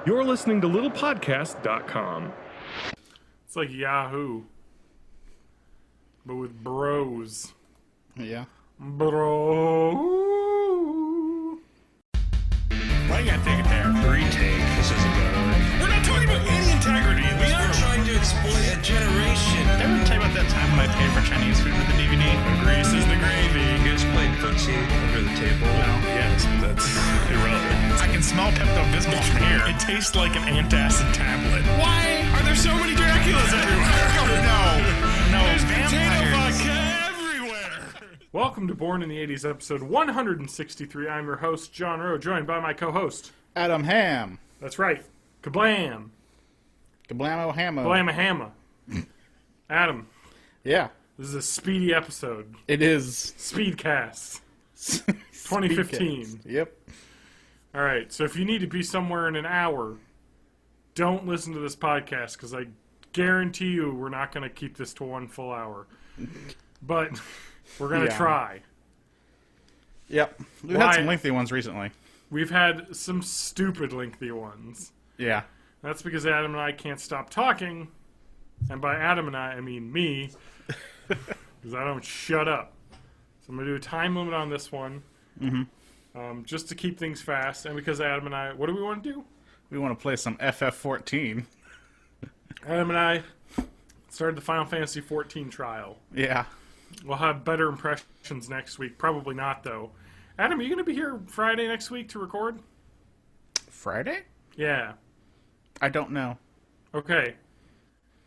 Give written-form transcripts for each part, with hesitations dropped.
You're listening to littlepodcast.com. It's like Yahoo, but with bros. Yeah. Bro. Why you gotta take it there? Retake. This isn't good. We're not talking about any integrity in this room. Trying to exploit a generation. Did I ever tell you about that time when I paid for Chinese food with the DVD? The grease is the gravy. You guys played footsie under the table? Yes, but that's irrelevant. I can smell Pepto-Bismol from here. It tastes like an antacid tablet. Why are there so many Draculas everywhere? No, There's potato vampires. vodka everywhere. Welcome to Born in the 80s, episode 163. I'm your host, John Rowe, joined by my co-host. Adam Ham. That's right. Kablam. Kablamo Hammo. Blamahama. Adam, Yeah, this is a speedy episode. it is. Speedcast. 2015. Speedcast. Yep. All right, so if you need to be somewhere in an hour, don't listen to this podcast because I guarantee you we're not going to keep this to one full hour. But we're going to Yeah. try. Yep. We've Why- had some lengthy ones recently. We've had some stupid lengthy ones. Yeah. That's because Adam and I can't stop talking. And by Adam and I mean me. Because I don't shut up. So I'm going to do a time limit on this one. Just to keep things fast. And because Adam and I... What do we want to do? We want to play some FF14. Adam and I started the Final Fantasy XIV trial. Yeah. We'll have better impressions next week. Probably not, though. Adam, are you going to be here Friday next week to record? Friday? Yeah. I don't know. Okay.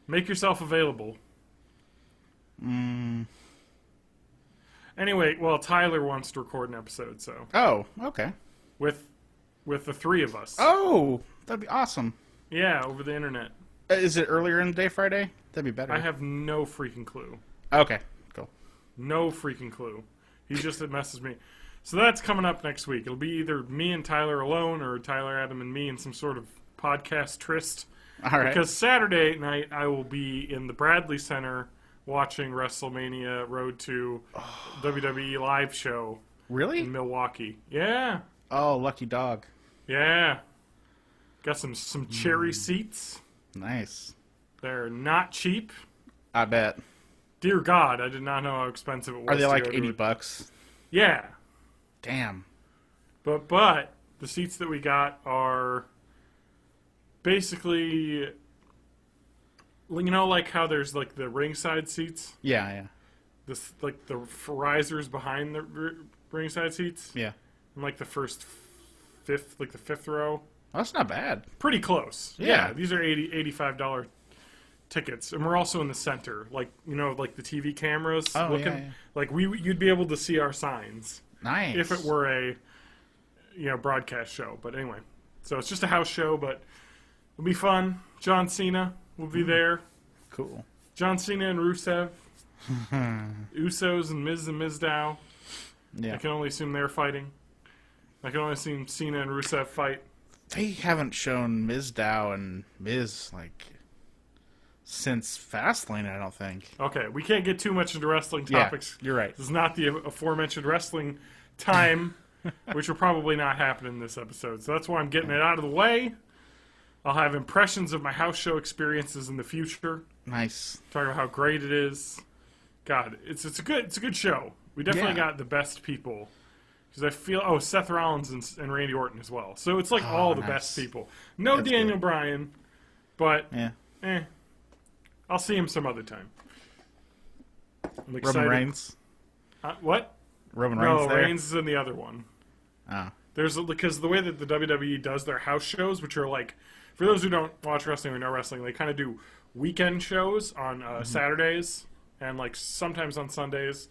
Make yourself available. Anyway, well, Tyler wants to record an episode, so Oh, okay. with the three of us. Oh, that'd be awesome. Yeah, over the internet. Is it earlier in the day Friday? That'd be better. I have no freaking clue. Okay, cool. No freaking clue. He just messaged me. So that's coming up next week. It'll be either me and Tyler alone or Tyler, Adam, and me in some sort of podcast tryst. All right. Because Saturday night I will be in the Bradley Center watching WrestleMania Road to WWE live show Really? in Milwaukee. Yeah. Oh, lucky dog. Yeah. Got some cherry seats. Nice. They're not cheap. I bet. Dear God, I did not know how expensive it was. Are they to like go to $80? it. Yeah. Damn. But the seats that we got are basically, you know, like how there's like the ringside seats, Yeah, yeah. this like the risers behind the ringside seats, Yeah. and like the fifth row, Oh, that's not bad. pretty close. Yeah. These are $85 tickets, and we're also in the center, like, you know, like the TV cameras Oh, looking, yeah. like you'd be able to see our signs. Nice. If it were a, broadcast show. But anyway, so it's just a house show, but it'll be fun. John Cena will be there. Cool. John Cena and Rusev. Usos and Mizdow. Yeah. I can only assume they're fighting. I can only assume Cena and Rusev fight. They haven't shown Mizdow and Miz, like, since Fastlane, I don't think. Okay, we can't get too much into wrestling Yeah, topics. you're right. This is not the aforementioned wrestling time, which will probably not happen in this episode. So that's why I'm getting it out of the way. I'll have impressions of my house show experiences in the future. Nice. Talk about how great it is. God, it's a good show. We definitely Yeah. got the best people. Because I feel Seth Rollins and Randy Orton as well. So it's like all the nice. best people. No That's Daniel good. Bryan, but Yeah. I'll see him some other time. I'm excited. Roman Reigns. What? Roman Reigns No, there. Reigns is in the other one. Oh. Because the way that the WWE does their house shows, which are like, for those who don't watch wrestling or know wrestling, they kind of do weekend shows on Saturdays and like sometimes on Sundays,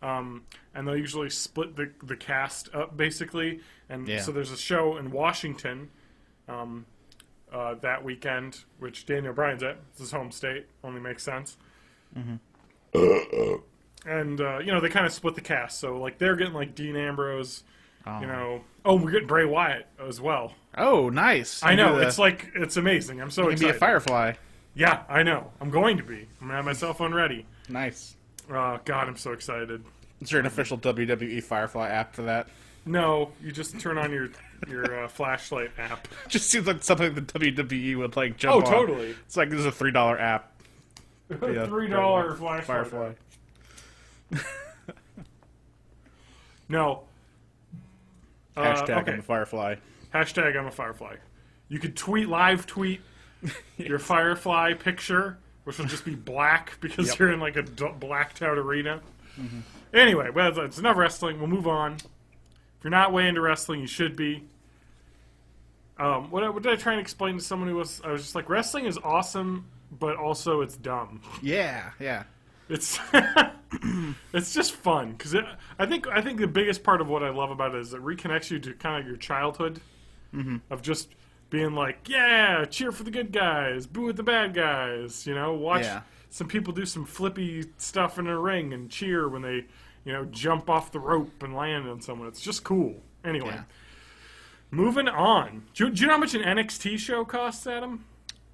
and they'll usually split the cast up basically. And Yeah. so there's a show in Washington that weekend, which Daniel Bryan's at. It's his home state. Only makes sense. And they kind of split the cast. So like they're getting like Dean Ambrose. We're getting Bray Wyatt as well. Oh, nice. I know, it's amazing. I'm so You can be excited. a Firefly. Yeah, I know. I'm going to be. I'm going to have my cell phone ready. Nice. God, I'm so excited. Is there an official WWE Firefly app for that? No, you just turn on your flashlight app. Just seems like something the WWE would like jump on. Totally. It's like this is a $3 app. $3 flashlight. Firefly. No. Hashtag okay. on the Firefly. Hashtag I'm a Firefly. You could live tweet your Firefly picture, which will just be black because you're in like a blacked out arena. Mm-hmm. Anyway, well, it's enough wrestling. We'll move on. If you're not way into wrestling, you should be. What did I try and explain to someone I was just like, wrestling is awesome, but also it's dumb. Yeah, yeah. It's it's just fun because I think the biggest part of what I love about it is it reconnects you to kind of your childhood of just being like, yeah, cheer for the good guys, boo at the bad guys, watch some people do some flippy stuff in a ring and cheer when they jump off the rope and land on someone. It's just cool. Anyway, moving on. Do you know how much an NXT show costs, Adam?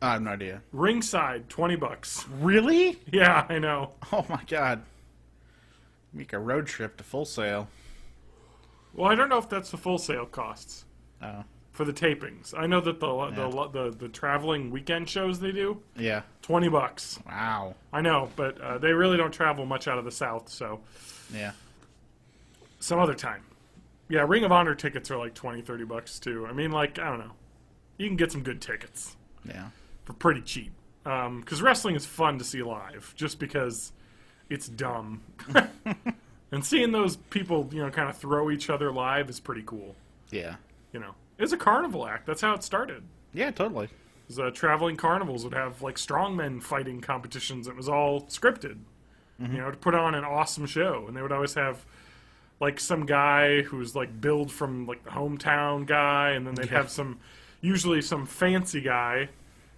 I have no idea. Ringside, $20. Really? Yeah, I know. Oh my god. Make a road trip to Full Sail. Well, I don't know if that's the Full Sail costs for the tapings. I know that the traveling weekend shows they do. Yeah. $20. Wow. I know, but they really don't travel much out of the South, so yeah. Some other time. Yeah, Ring of Honor tickets are like $20-$30 too. I mean, like, I don't know. You can get some good tickets. Yeah. For pretty cheap. Because wrestling is fun to see live, just because it's dumb. And seeing those people, kind of throw each other live is pretty cool. Yeah. It's a carnival act. That's how it started. Yeah, totally. Traveling carnivals would have like strongmen fighting competitions. It was all scripted, to put on an awesome show. And they would always have like some guy who's like billed from like the hometown guy, and then they'd have usually some fancy guy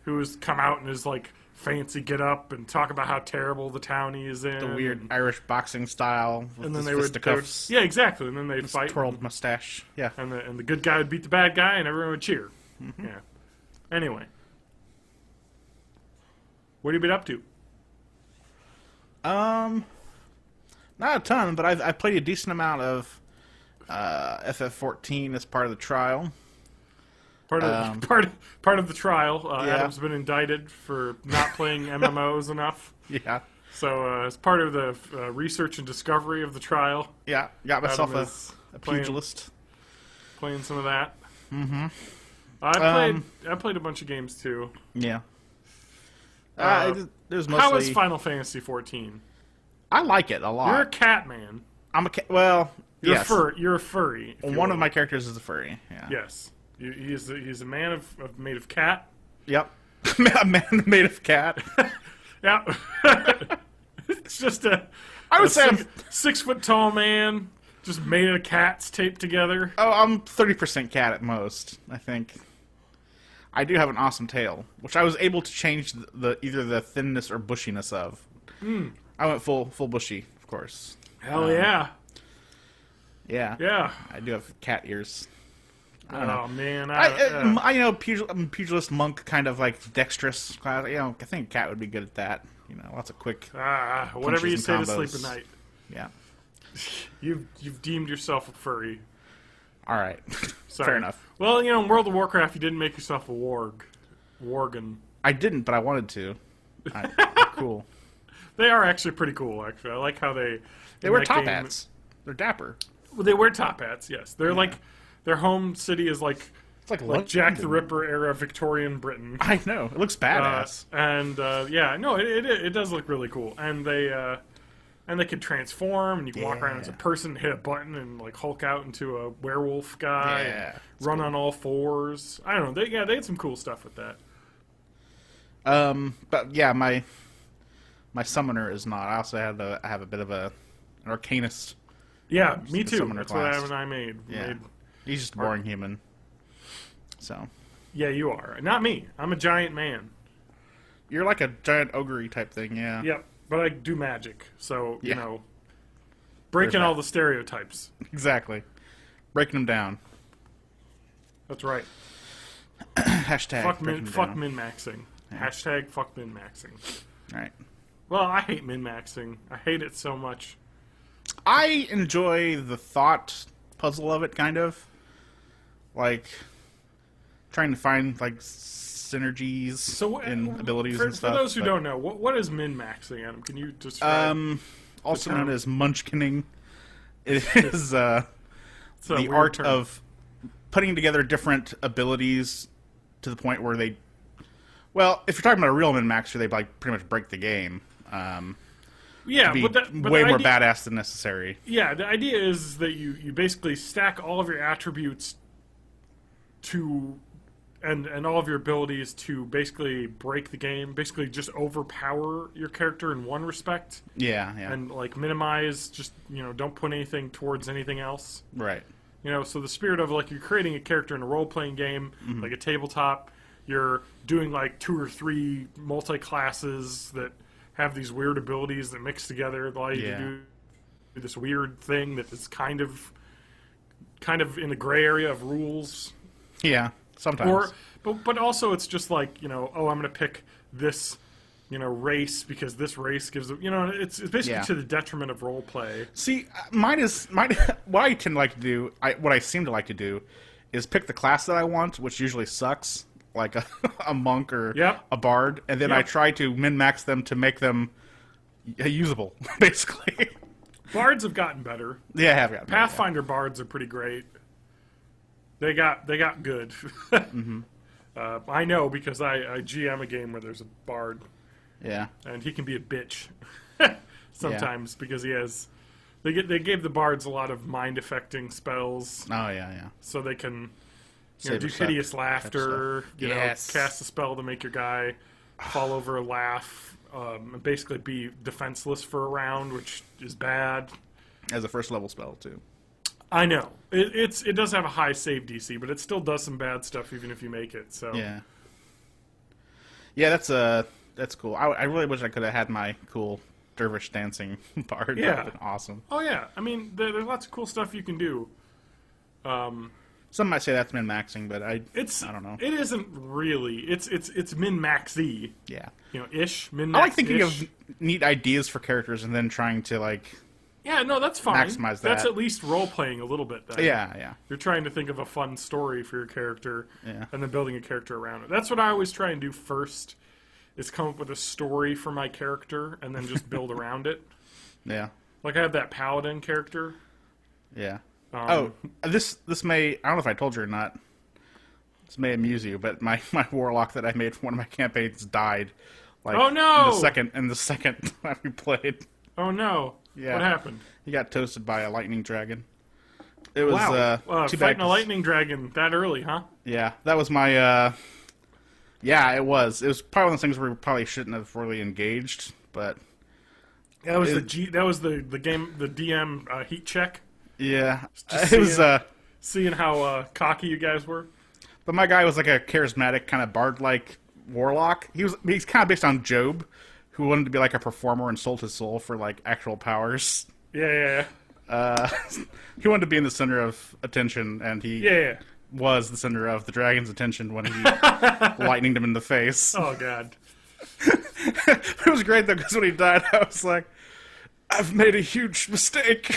who's come out in his like fancy get up and talk about how terrible the town he is in. The weird Irish boxing style. With and then his they would yeah, exactly. And then they'd fight. Twirled mustache. Yeah. And the good guy would beat the bad guy, and everyone would cheer. Yeah. Anyway, what have you been up to? Not a ton, but I've played a decent amount of FF14 as part of the trial. Part of the trial. Adam's been indicted for not playing MMOs enough. Yeah. So as part of the research and discovery of the trial, yeah, got myself Adam a pugilist. Playing some of that. Mm-hmm. I played a bunch of games too. Yeah. There's mostly. How is Final Fantasy 14? I like it a lot. You're a cat man. I'm a cat. Well, yes. You're a furry. One of my characters is a furry. Yeah. Yes. He's a man made of cat. Yep. A man made of cat. Yeah. It's just I would say 6 foot tall man just made of cats taped together. Oh, I'm 30% cat at most, I think. I do have an awesome tail, which I was able to change either the thinness or bushiness of. I went full bushy, of course. Hell yeah. Yeah. Yeah. I do have cat ears. I don't know. Man, I'm pugilist monk, kind of like dexterous class. I think a cat would be good at that. Lots of quick. Whatever you say combos. to sleep at night. Yeah. You've deemed yourself a furry. All right. Sorry. Fair enough. Well, in World of Warcraft, you didn't make yourself a warg. Worgen. I didn't, but I wanted to. Cool. They are actually pretty cool. Actually, I like how they wear top hats. They're dapper. Well, they wear top hats. Yes, they're like. Their home city is like Jack the Ripper era Victorian Britain. I know. It looks badass. It does look really cool. And they can transform, and you can walk around as a person, hit a button, and like Hulk out into a werewolf guy, and run on all fours. I don't know. They had some cool stuff with that. But yeah, my summoner is not. I also have a bit of an arcanist. Yeah, me too. That's class. what I made. Yeah. He's just a boring human. So. Yeah, you are. Not me. I'm a giant man. You're like a giant ogre type thing, yeah. Yep, but I do magic. So, breaking all the stereotypes. Exactly. Breaking them down. That's right. Hashtag fuck min-maxing. Yeah. Hashtag fuck min-maxing. All right. Well, I hate min-maxing. I hate it so much. I enjoy the thought puzzle of it, kind of. Like, trying to find, like, synergies in abilities and stuff. For those who don't know, what is min-maxing, Adam? Can you describe? Also known as munchkinning. It is the art term. of putting together different abilities to the point where they... Well, if you're talking about a real min-maxer, they like pretty much break the game. Yeah, be but way more badass than necessary. Yeah, the idea is that you basically stack all of your attributes to... And all of your abilities to basically break the game, basically just overpower your character in one respect. Yeah. And, like, minimize, just, don't put anything towards anything else. Right. So the spirit of, like, you're creating a character in a role-playing game, like a tabletop, you're doing, like, 2 or 3 multi-classes that have these weird abilities that mix together, allow you to do this weird thing that is kind of in the gray area of rules. Yeah. Sometimes. But also it's just like, I'm going to pick this, race because this race gives, it's basically to the detriment of role play. See, what I tend to like to do, what I seem to like to do, is pick the class that I want, which usually sucks, like a monk or a bard, and then I try to min-max them to make them usable, basically. Bards have gotten better. Yeah, I have gotten better. Pathfinder bards are pretty great. They got good. I know because I GM a game where there's a bard. Yeah. And he can be a bitch sometimes because he has. They gave the bards a lot of mind affecting spells. Oh yeah. So they can Saber do suck hideous laughter. Cast a spell to make your guy fall over a laugh. And basically be defenseless for a round, which is bad. As a first level spell too. I know it does have a high save DC, but it still does some bad stuff even if you make it. So that's cool. I really wish I could have had my cool dervish dancing bard. Yeah, that would have been awesome. Oh yeah, I mean there's lots of cool stuff you can do. Some might say that's min maxing, but I don't know. It isn't really. It's min maxy. Yeah, ish min. I like thinking of neat ideas for characters and then trying to like. Yeah, no, that's fine. Maximize that. That's at least role-playing a little bit, then. Yeah. You're trying to think of a fun story for your character, and then building a character around it. That's what I always try and do first, is come up with a story for my character, and then just build around it. Yeah. Like, I have that paladin character. Yeah. This may... I don't know if I told you or not. This may amuse you, but my warlock that I made for one of my campaigns died. Like, oh, no! In the second time we played. Oh, no. Yeah. What happened? He got toasted by a lightning dragon. It was too fighting bad. a lightning dragon that early, huh? Yeah, that was my. Yeah, it was. It was probably one of those things where we probably shouldn't have really engaged, but that was the game, the DM heat check. Yeah, Just it was seeing how cocky you guys were. But my guy was like a charismatic kind of bard-like warlock. He's kind of based on Job, who wanted to be like a performer and sold his soul for like actual powers. Yeah. He wanted to be in the center of attention, and he was the center of the dragon's attention when he lightninged him in the face. Oh god. It was great though, because when he died, I was like, I've made a huge mistake.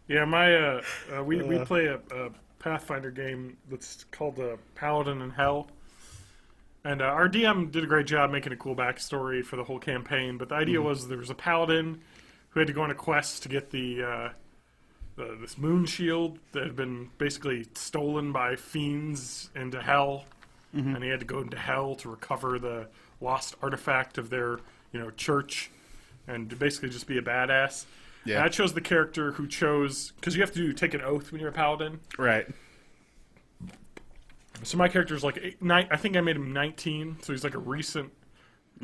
Yeah, we play a Pathfinder game that's called Paladin in Hell. And our DM did a great job making a cool backstory for the whole campaign. But the idea was there was a paladin who had to go on a quest to get this moon shield that had been basically stolen by fiends into hell. And he had to go into hell to recover the lost artifact of their church and to basically just be a badass. Yeah. And I chose the character who chose... Because you have to take an oath when you're a paladin. Right. So my character's like, I think I made him 19, so he's like a recent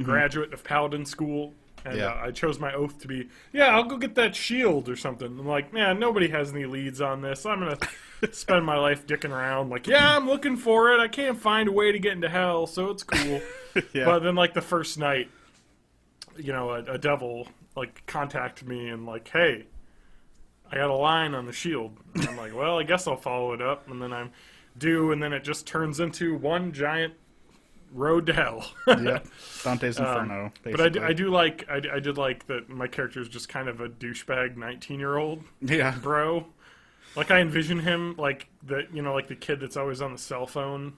graduate of Paladin school. And I chose my oath to be, I'll go get that shield or something. I'm like, man, nobody has any leads on this. I'm going to spend my life dicking around. Like, I'm looking for it. I can't find a way to get into hell, so it's cool. But then, like, the first night, a devil, like, contacted me and, like, hey, I got a line on the shield. And I'm like, well, I guess I'll follow it up. And then and then it just turns into one giant Road to Hell. Yep. Dante's Inferno. But I did like that my character is just kind of a douchebag 19-year-old Yeah. bro. Like I envision him like like the kid that's always on the cell phone,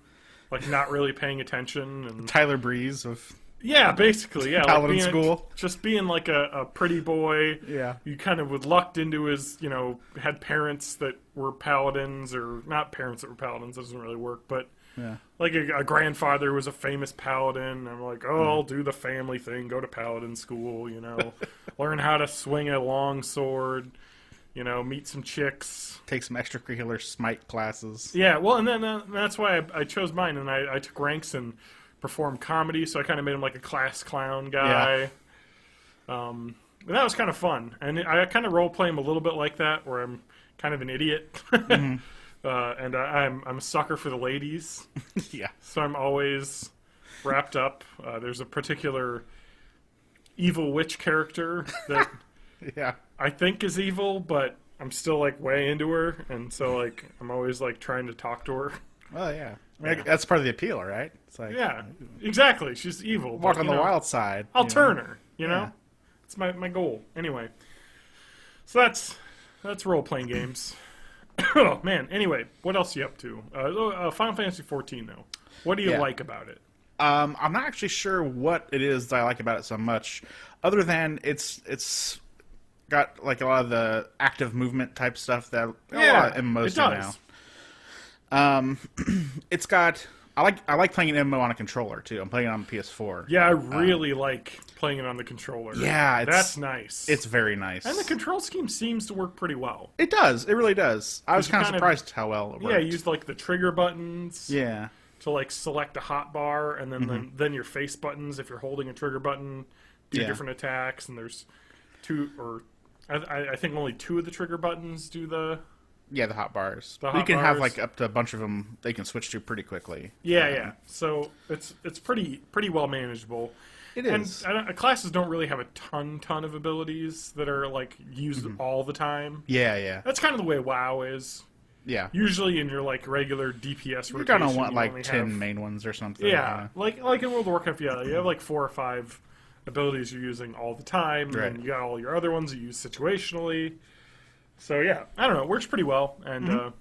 like not really paying attention and Tyler Breeze of yeah, basically, yeah. Paladin like School. Just being like a pretty boy. Yeah. You kind of would lucked into his, had parents that were paladins, or not parents that were paladins, that doesn't really work, but yeah. like a grandfather who was a famous paladin. I'm like, I'll do the family thing, go to paladin school, learn how to swing a long sword, meet some chicks. Take some extracurricular smite classes. Yeah, well, and then that's why I chose mine, and I took ranks and performed comedy, so I kind of made him like a class clown guy. Yeah. And that was kind of fun, and I kind of role play him a little bit like that, where I'm kind of an idiot, mm-hmm. And I'm a sucker for the ladies. Yeah, so I'm always wrapped up. There's a particular evil witch character that yeah, I think is evil, but I'm still like way into her, and so like I'm always like trying to talk to her. Well, yeah. I mean, that's part of the appeal, right? It's like, yeah, exactly. She's evil. Walk but, on the wild side. I'll turn her. Yeah. It's my goal. Anyway, so that's role playing games. Oh man. Anyway, what else are you up to? Final Fantasy 14 though. What do you like about it? I'm not actually sure what it is that I like about it so much, other than it's got like a lot of the active movement type stuff that a lot of MMOs do now. It's got. I like playing an MMO on a controller too. I'm playing it on PS4. Yeah, I really like playing it on the controller. Yeah, that's nice. It's very nice, and the control scheme seems to work pretty well. It does. It really does. I was kind of surprised how well it worked. Yeah, you use like the trigger buttons. Yeah. To like select a hot bar, and then your face buttons. If you're holding a trigger button, do different attacks. And there's two, or I think only two of the trigger buttons do the. Yeah, the hot bars. You can have like up to a bunch of them. They can switch to pretty quickly. Yeah, yeah. So it's pretty well manageable. It is. And classes don't really have a ton of abilities that are like used all the time. Yeah, yeah. That's kind of the way WoW is. Yeah. Usually in your like regular DPS rotation, you're gonna want like 10 main ones or something. Yeah, like in World of Warcraft, you have like 4 or 5 abilities you're using all the time, right. And you got all your other ones you use situationally. So yeah, I don't know, it works pretty well, and I'm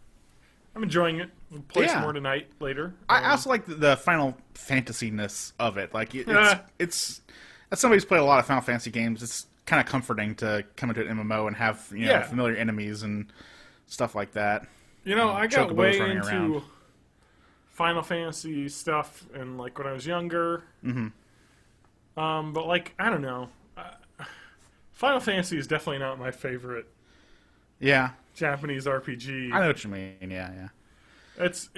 enjoying it. We'll play some more tonight later. I also like the Final Fantasy-ness of it. Like it's as somebody who's played a lot of Final Fantasy games, it's kind of comforting to come into an MMO and have familiar enemies and stuff like that. I got way into around. Final Fantasy stuff, and like when I was younger. Mm-hmm. But like I don't know, Final Fantasy is definitely not my favorite. Yeah. Japanese RPG. I know what you mean. Yeah. It's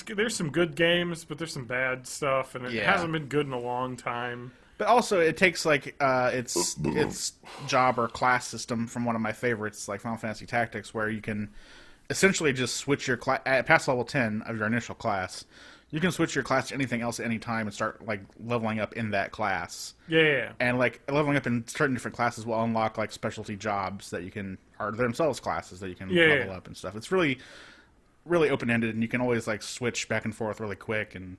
there's some good games, but there's some bad stuff, and it hasn't been good in a long time. But also, it takes like its job or class system from one of my favorites, like Final Fantasy Tactics, where you can essentially just switch your class past level 10 of your initial class. You can switch your class to anything else at any time and start like leveling up in that class. Yeah. And like leveling up in certain different classes will unlock like specialty jobs that you can, are themselves classes that you can level up and stuff. It's really, really open ended, and you can always like switch back and forth really quick and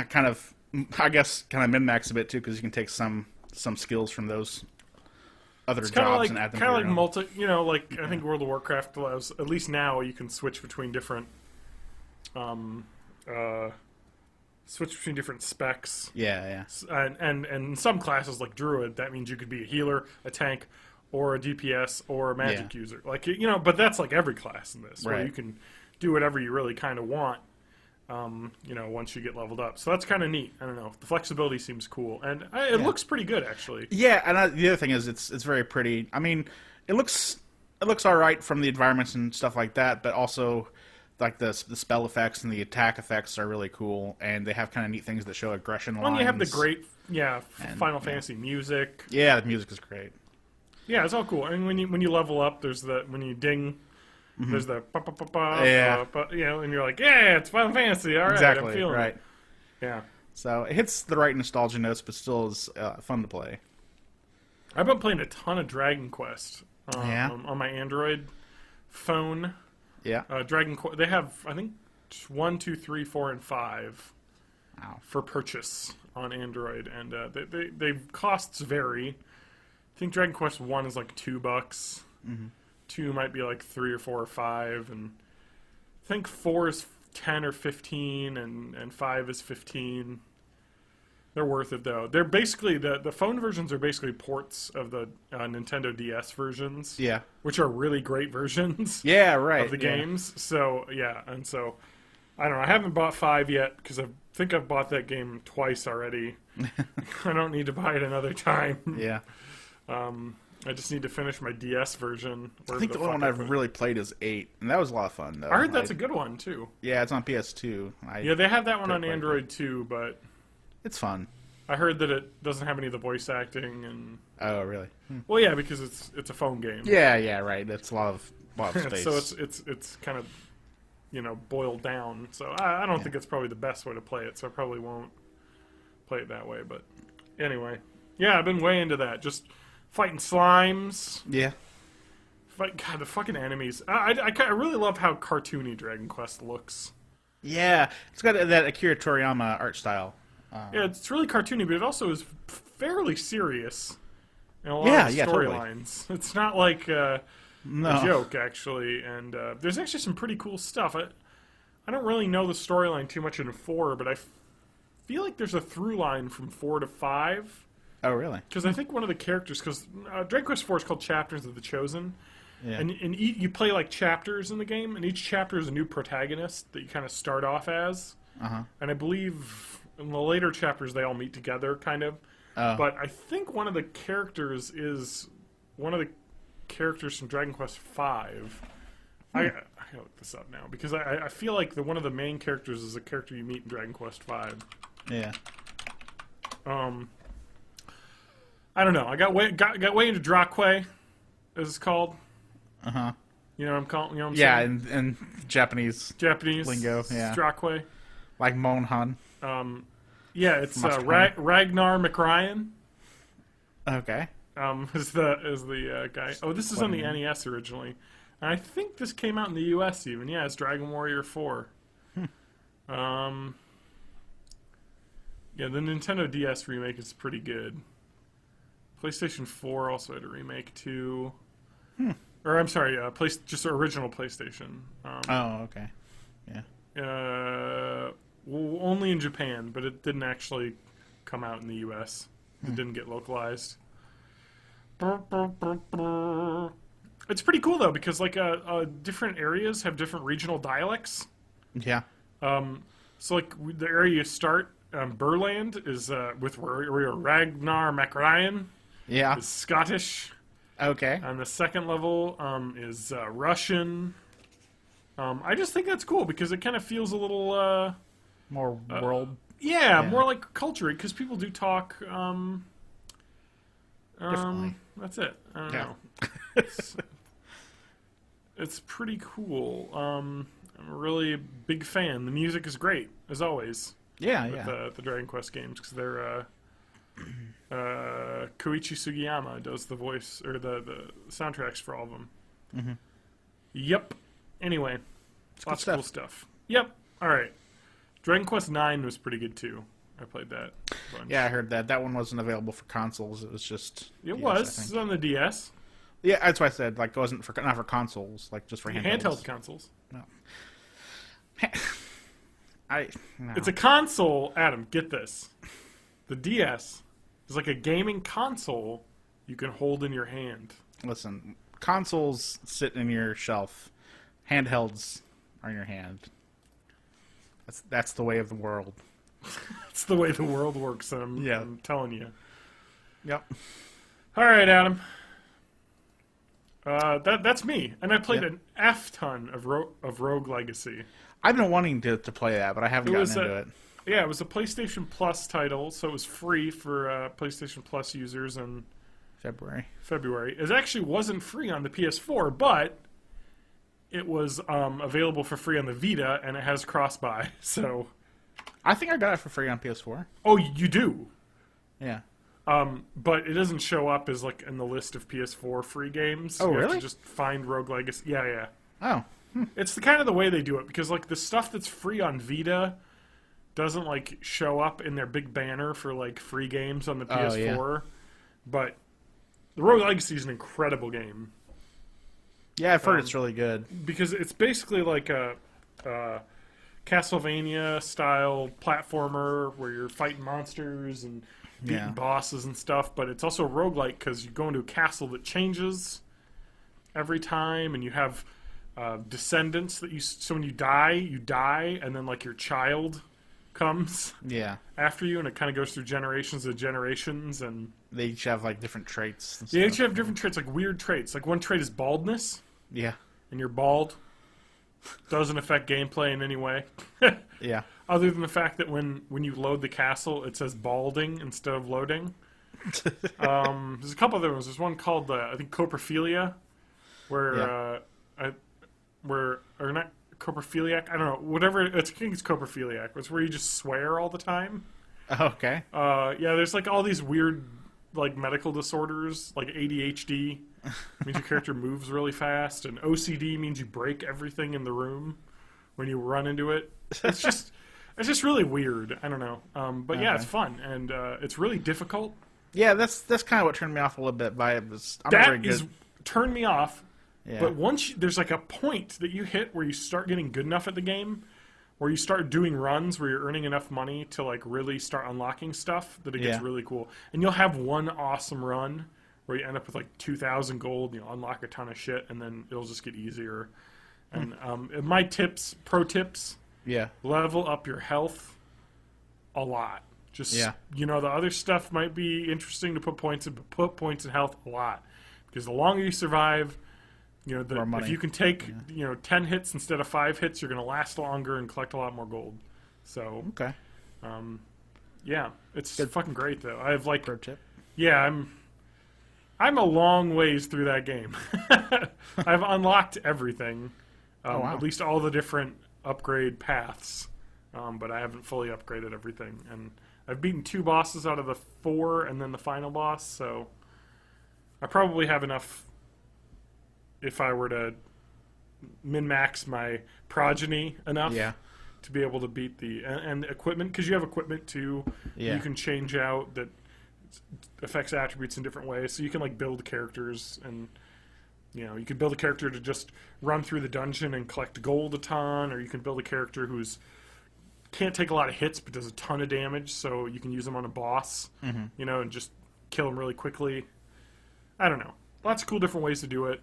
kind of min max a bit too, because you can take some skills from those other jobs and add them. Kind of like multi, like I think World of Warcraft allows, at least now you can switch between different. Switch between different specs. Yeah. And in some classes like Druid, that means you could be a healer, a tank, or a DPS, or a magic user. Like but that's like every class in this, right. where you can do whatever you really kind of want. Once you get leveled up, so that's kind of neat. I don't know. The flexibility seems cool, and it looks pretty good actually. Yeah, and the other thing is it's very pretty. I mean, it looks all right from the environments and stuff like that, but also. Like the spell effects and the attack effects are really cool, and they have kind of neat things that show aggression lines. And you have the great, Final Fantasy music. Yeah, the music is great. Yeah, it's all cool. And when you level up, there's when you ding, there's the and you're like, yeah, it's Final Fantasy. All right, exactly, I'm feeling right. it. Yeah. So it hits the right nostalgia notes, but still is fun to play. I've been playing a ton of Dragon Quest on my Android phone. Yeah. Dragon Quest. They have, I think, 1, 2, 3, 4, and 5. Wow. for purchase on Android, and they costs vary. I think Dragon Quest 1 is like $2. Mm-hmm. 2 might be like 3 or 4 or 5, and I think 4 is 10 or 15, and 5 is 15. They're worth it though. They're basically the phone versions are basically ports of the Nintendo DS versions. Yeah. Which are really great versions. Yeah, right. Of the games. So yeah, and so I don't know. I haven't bought 5 yet because I think I've bought that game twice already. I don't need to buy it another time. Yeah. I just need to finish my DS version. I think the only one I've really played is 8, and that was a lot of fun though. I heard that's a good one too. Yeah, it's on PS2. Yeah, they have that one on Android too, but it's fun. I heard that it doesn't have any of the voice acting and. Oh, really? Well, yeah, because it's a phone game. Yeah, right. That's a lot of space. So it's kind of boiled down. So I don't think it's probably the best way to play it. So I probably won't play it that way. But anyway, yeah, I've been way into that. Just fighting slimes. Yeah. God, the fucking enemies. I really love how cartoony Dragon Quest looks. Yeah, it's got that Akira Toriyama art style. Yeah, it's really cartoony, but it also is fairly serious in a lot of storylines. Totally. It's not like a joke, actually. And there's actually some pretty cool stuff. I don't really know the storyline too much in 4, but I feel like there's a through line from 4 to 5. Oh, really? Because I think one of the characters, because Dragon Quest 4 is called Chapters of the Chosen, and you play like chapters in the game, and each chapter is a new protagonist that you kind of start off as. Uh-huh. And I believe in the later chapters they all meet together, kind of. But I think one of the characters is one of the characters from Dragon Quest 5. I gotta look this up now, because I feel like one of the main characters is a character you meet in Dragon Quest 5. Yeah. I don't know. I got way into Dracque, as it's called. Uh huh. You know what I'm calling? You know what I'm saying? Yeah, in Japanese lingo. Yeah. Dracque. Like Monhan. Yeah, it's Ragnar McRyan. Okay. Is the guy? Oh, this is on the NES originally. And I think this came out in the US even. Yeah, it's Dragon Warrior 4. Yeah, the Nintendo DS remake is pretty good. PlayStation 4 also had a remake too. Or I'm sorry, just original PlayStation. Okay. Yeah. Only in Japan, but it didn't actually come out in the US. It didn't get localized. It's pretty cool though, because like different areas have different regional dialects. Yeah. So like the area you start, Burland is with Ragnar MacRyan. Yeah. Is Scottish. Okay. And the second level is Russian. I just think that's cool because it kind of feels a little more world. Yeah, more like culture, because people do talk. Differently. That's it. I don't know. It's pretty cool. I'm a really big fan. The music is great, as always. Yeah, with the Dragon Quest games, because they're Koichi Sugiyama does the voice or the soundtracks for all of them. Mm-hmm. Yep. Anyway, lots of cool stuff. Yep. All right. Dragon Quest 9 was pretty good too. I played that a bunch. Yeah, I heard that. That one wasn't available for consoles. It was just It was. It's on the DS. Yeah, that's why I said like it wasn't not for consoles, like just for handheld consoles. No. No. It's a console, Adam. Get this. The DS is like a gaming console you can hold in your hand. Listen, consoles sit in your shelf. Handhelds are in your hand. That's the way of the world. It's the way the world works. I'm telling you. Yep. All right, Adam. That's me, and I played an F-ton of Rogue Legacy. I've been wanting to play that, but I haven't gotten into it. Yeah, it was a PlayStation Plus title, so it was free for PlayStation Plus users in February. It actually wasn't free on the PS4, but it was available for free on the Vita, and it has cross-buy. So, I think I got it for free on PS4. Oh, you do? Yeah. But it doesn't show up as like in the list of PS4 free games. Oh, you really? have to just find Rogue Legacy. Yeah. Oh. It's the kind of the way they do it, because like the stuff that's free on Vita doesn't like show up in their big banner for like free games on the Oh, PS4. But the Rogue Legacy is an incredible game Yeah, I've heard it's really good. because it's basically like a Castlevania style platformer where you're fighting monsters and beating Yeah. bosses and stuff, but it's also roguelike because you go into a castle that changes every time, and you have descendants that so when you die, and then like your child comes Yeah. after you, and it kind of goes through generations of generations, and They each have like different traits. And they stuff. each have different traits, like weird traits. Like one trait is baldness, Yeah. and you're bald. Doesn't affect gameplay in any way. Yeah. Other than the fact that when you load the castle, it says balding instead of loading. There's a couple other ones. There's one called, I think, coprophilia, where, or not coprophiliac, I don't know, whatever, I think it's coprophiliac. It's where you just swear all the time. Okay. Yeah, there's like all these weird, like, medical disorders, like ADHD means your character moves really fast, and OCD means you break everything in the room when you run into it. It's just really weird. I don't know. But yeah, Okay. it's fun, and it's really difficult. Yeah, that's kind of what turned me off a little bit by it. I'm not very That good. is turned me off. Yeah. But once there's like a point that you hit where you start getting good enough at the game, where you start doing runs where you're earning enough money to like really start unlocking stuff, that it gets Yeah. really cool. And you'll have one awesome run where you end up with like 2,000 gold, and you'll unlock a ton of shit, and then it'll just get easier. And my pro tips, Yeah. level up your health a lot. Just, Yeah. the other stuff might be interesting to put points in, but put points in health a lot. Because the longer you survive, More money. if you can take 10 hits instead of 5 hits, you're going to last longer and collect a lot more gold. So, Okay. yeah, it's Good. fucking great though. I have like, Pro tip. yeah, I'm a long ways through that game. I've unlocked everything, Oh, wow. at least all the different upgrade paths, but I haven't fully upgraded everything. And I've beaten 2 bosses out of the 4, and then the final boss. So I probably have enough. If I were to min-max my progeny enough Yeah. to be able to beat and equipment, because you have equipment too, Yeah. you can change out that affects attributes in different ways. So you can like build characters, and you can build a character to just run through the dungeon and collect gold a ton, or you can build a character who's can't take a lot of hits but does a ton of damage, so you can use them on a boss, and just kill them really quickly. I don't know. Lots of cool different ways to do it.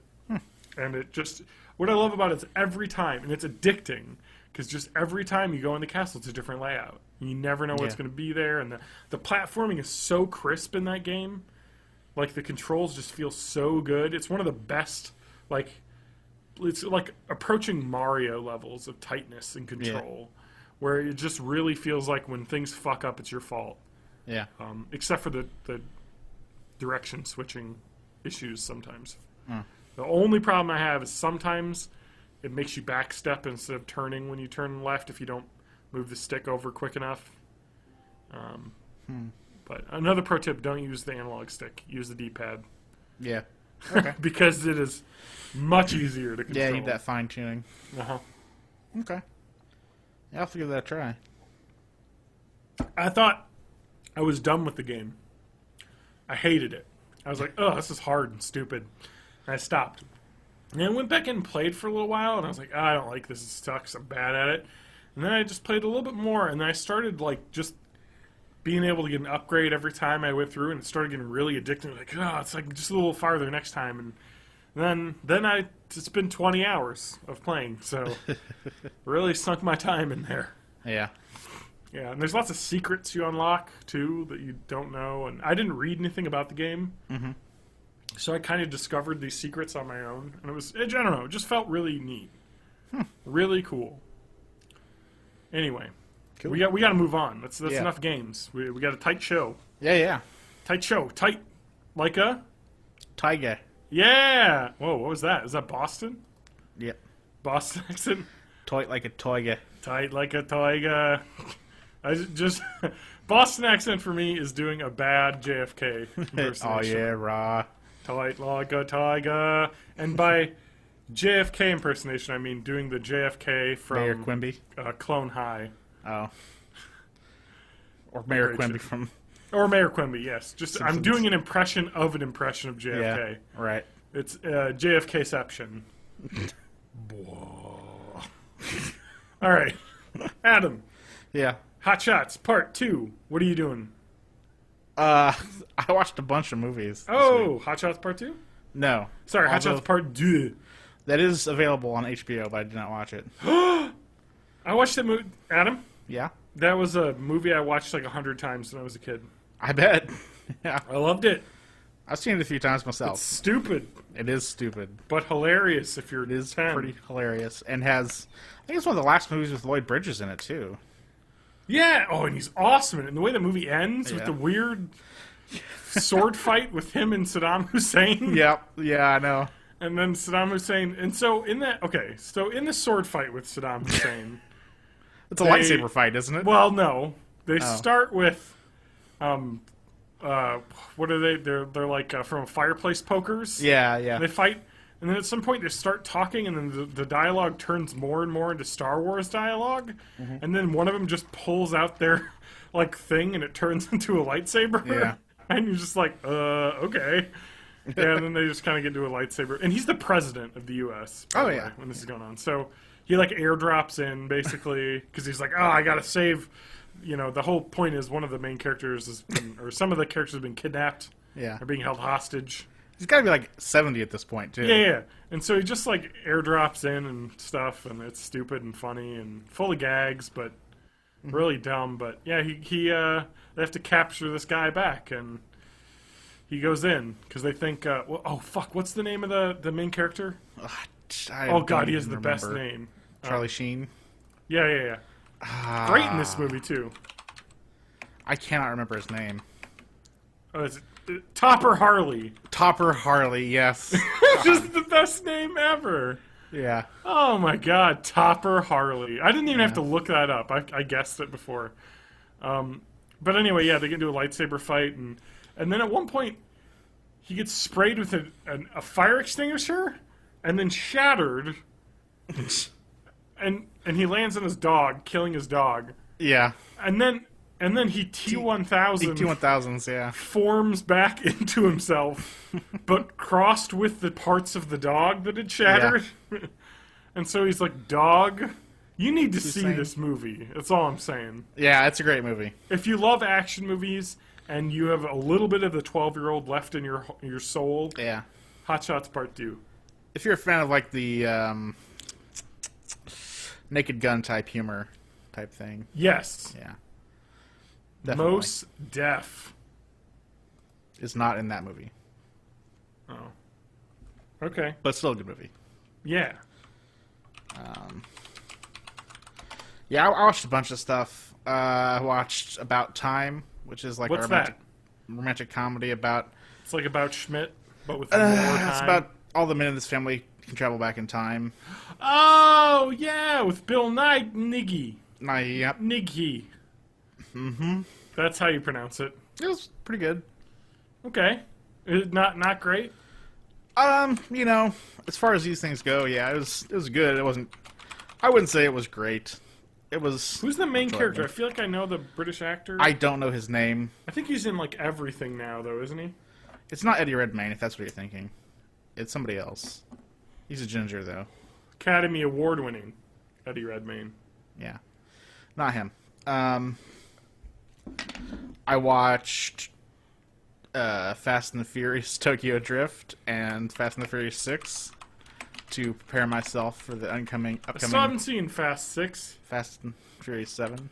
And it just, what I love about it is every time, and it's addicting, because just every time you go in the castle, it's a different layout. You never know what's Yeah. going to be there, and the platforming is so crisp in that game. Like, the controls just feel so good. It's one of the best, it's like approaching Mario levels of tightness and control, where it just really feels like when things fuck up, it's your fault. Yeah. Except for the direction switching issues sometimes. The only problem I have is sometimes it makes you backstep instead of turning when you turn left if you don't move the stick over quick enough. But another pro tip, don't use the analog stick. Use the D-pad. Yeah. Because it is much easier to control. Yeah, you need that fine tuning. Uh-huh. Okay. Yeah, I'll have to give that a try. I thought I was done with the game. I hated it. I was like, oh, this is hard and stupid. And I stopped. And I went back in and played for a little while, and I was like, I don't like this. It sucks. I'm bad at it. And then I just played a little bit more, and then I started, just being able to get an upgrade every time I went through, and it started getting really addicting. Like, oh, it's like just a little farther next time. And then it's been 20 hours of playing, so really sunk my time in there. Yeah. Yeah, and there's lots of secrets you unlock, too, that you don't know. And I didn't read anything about the game. Mm-hmm. So I kind of discovered these secrets on my own. And I don't know, it just felt really neat. Really cool. Anyway, Cool. we got to move on. That's Yeah. enough games. We got a tight show. Yeah. Tight show. Tight like a... Tiger. Yeah! Whoa, what was that? Is that Boston? Yep. Boston accent? Toy like a tiger. Tight like a tiger. I just Boston accent for me is doing a bad JFK impersonation. Oh yeah, raw. Tight like a tiger. And by JFK impersonation, I mean doing the JFK Mayor from Quimby. Clone High. Oh. Or Mayor Great Quimby shit. from... Or Mayor Quimby, yes. Just I'm Simpsons. doing an impression of JFK. Yeah, right. It's JFKception. All right, Adam. Yeah. Hot Shots Part 2. What are you doing? I watched a bunch of movies. this Oh, week. Hot Shots Part 2? No. Sorry, Hot Although- Shots Part 2. That is available on HBO, but I did not watch it. I watched that movie. Adam, Yeah? that was a movie I watched like 100 times when I was a kid. I bet. Yeah. I loved it. I've seen it a few times myself. Stupid, It is stupid. but hilarious if you're It is 10. pretty hilarious. And has... I think it's one of the last movies with Lloyd Bridges in it, too. Yeah. Oh, and he's awesome in it. And the way the movie ends with Yeah. the weird sword fight with him and Saddam Hussein. Yep. Yeah, I know. And then Saddam Hussein. And so in that, okay, so in the sword fight with Saddam Hussein, It's a They- lightsaber fight, isn't it? well, no, they Oh. start with, what are they? They're like from fireplace pokers. Yeah, yeah. They fight, and then at some point they start talking, and then the dialogue turns more and more into Star Wars dialogue, Mm-hmm. and then one of them just pulls out their like thing, and it turns into a lightsaber. Yeah. And you're just like, okay. And then they just kind of get into a lightsaber, and he's the president of the U.S. by Oh, the way, yeah. when this is going on, so he like airdrops in basically because he's like, oh, I gotta save. You know, the whole point is one of the main characters has been, or some of the characters have been kidnapped Yeah. or being held hostage. He's got to be like 70 at this point, too. Yeah. And so he just like airdrops in and stuff, and it's stupid and funny and full of gags, but really dumb. But yeah, he they have to capture this guy back, and he goes in because they think, oh fuck, what's the name of the main character? Oh god, he has the best name. Charlie Sheen. Yeah. Great in this movie too. I cannot remember his name. Oh, it's Topper Harley. Topper Harley, yes. Just the best name ever. Yeah. Oh my god, Topper Harley. I didn't even have to look that up. I guessed it before. But anyway, yeah, they get into a lightsaber fight, and then at one point he gets sprayed with a fire extinguisher, and then shattered, and he lands on his dog, killing his dog, Yeah. and then he T-1000 T-1000s, yeah. forms back into himself, but crossed with the parts of the dog that had shattered. And so he's like, dog, you need to see insane. this movie. That's all I'm saying. Yeah, it's a great movie. If you love action movies and you have a little bit of the 12-year-old left in your soul, Yeah. Hot Shots Part 2. If you're a fan of like the Naked Gun type humor type thing, Yes. yeah. Definitely. Mos Def. Is not in that movie. Oh. Okay. But still a good movie. Yeah. Yeah, I watched a bunch of stuff. I watched About Time, which is like What's a romantic comedy about... It's like about Schmidt, but with more time. It's about all the men in this family can travel back in time. Oh, yeah, with Bill Nighy. Yep. Nighy. Mm-hmm. That's how you pronounce it. It was pretty good. Okay. Not great? You know, as far as these things go, yeah, it was good. It wasn't... I wouldn't say it was great. It was... Who's the main enjoyable. character? I feel like I know the British actor. I don't know his name. I think he's in, like, everything now, though, isn't he? It's not Eddie Redmayne, if that's what you're thinking. It's somebody else. He's a ginger, though. Academy Award-winning Eddie Redmayne. Yeah. Not him. I watched Fast and the Furious Tokyo Drift and Fast and the Furious 6 to prepare myself for the I upcoming still haven't seen Fast 6. Fast and Furious 7.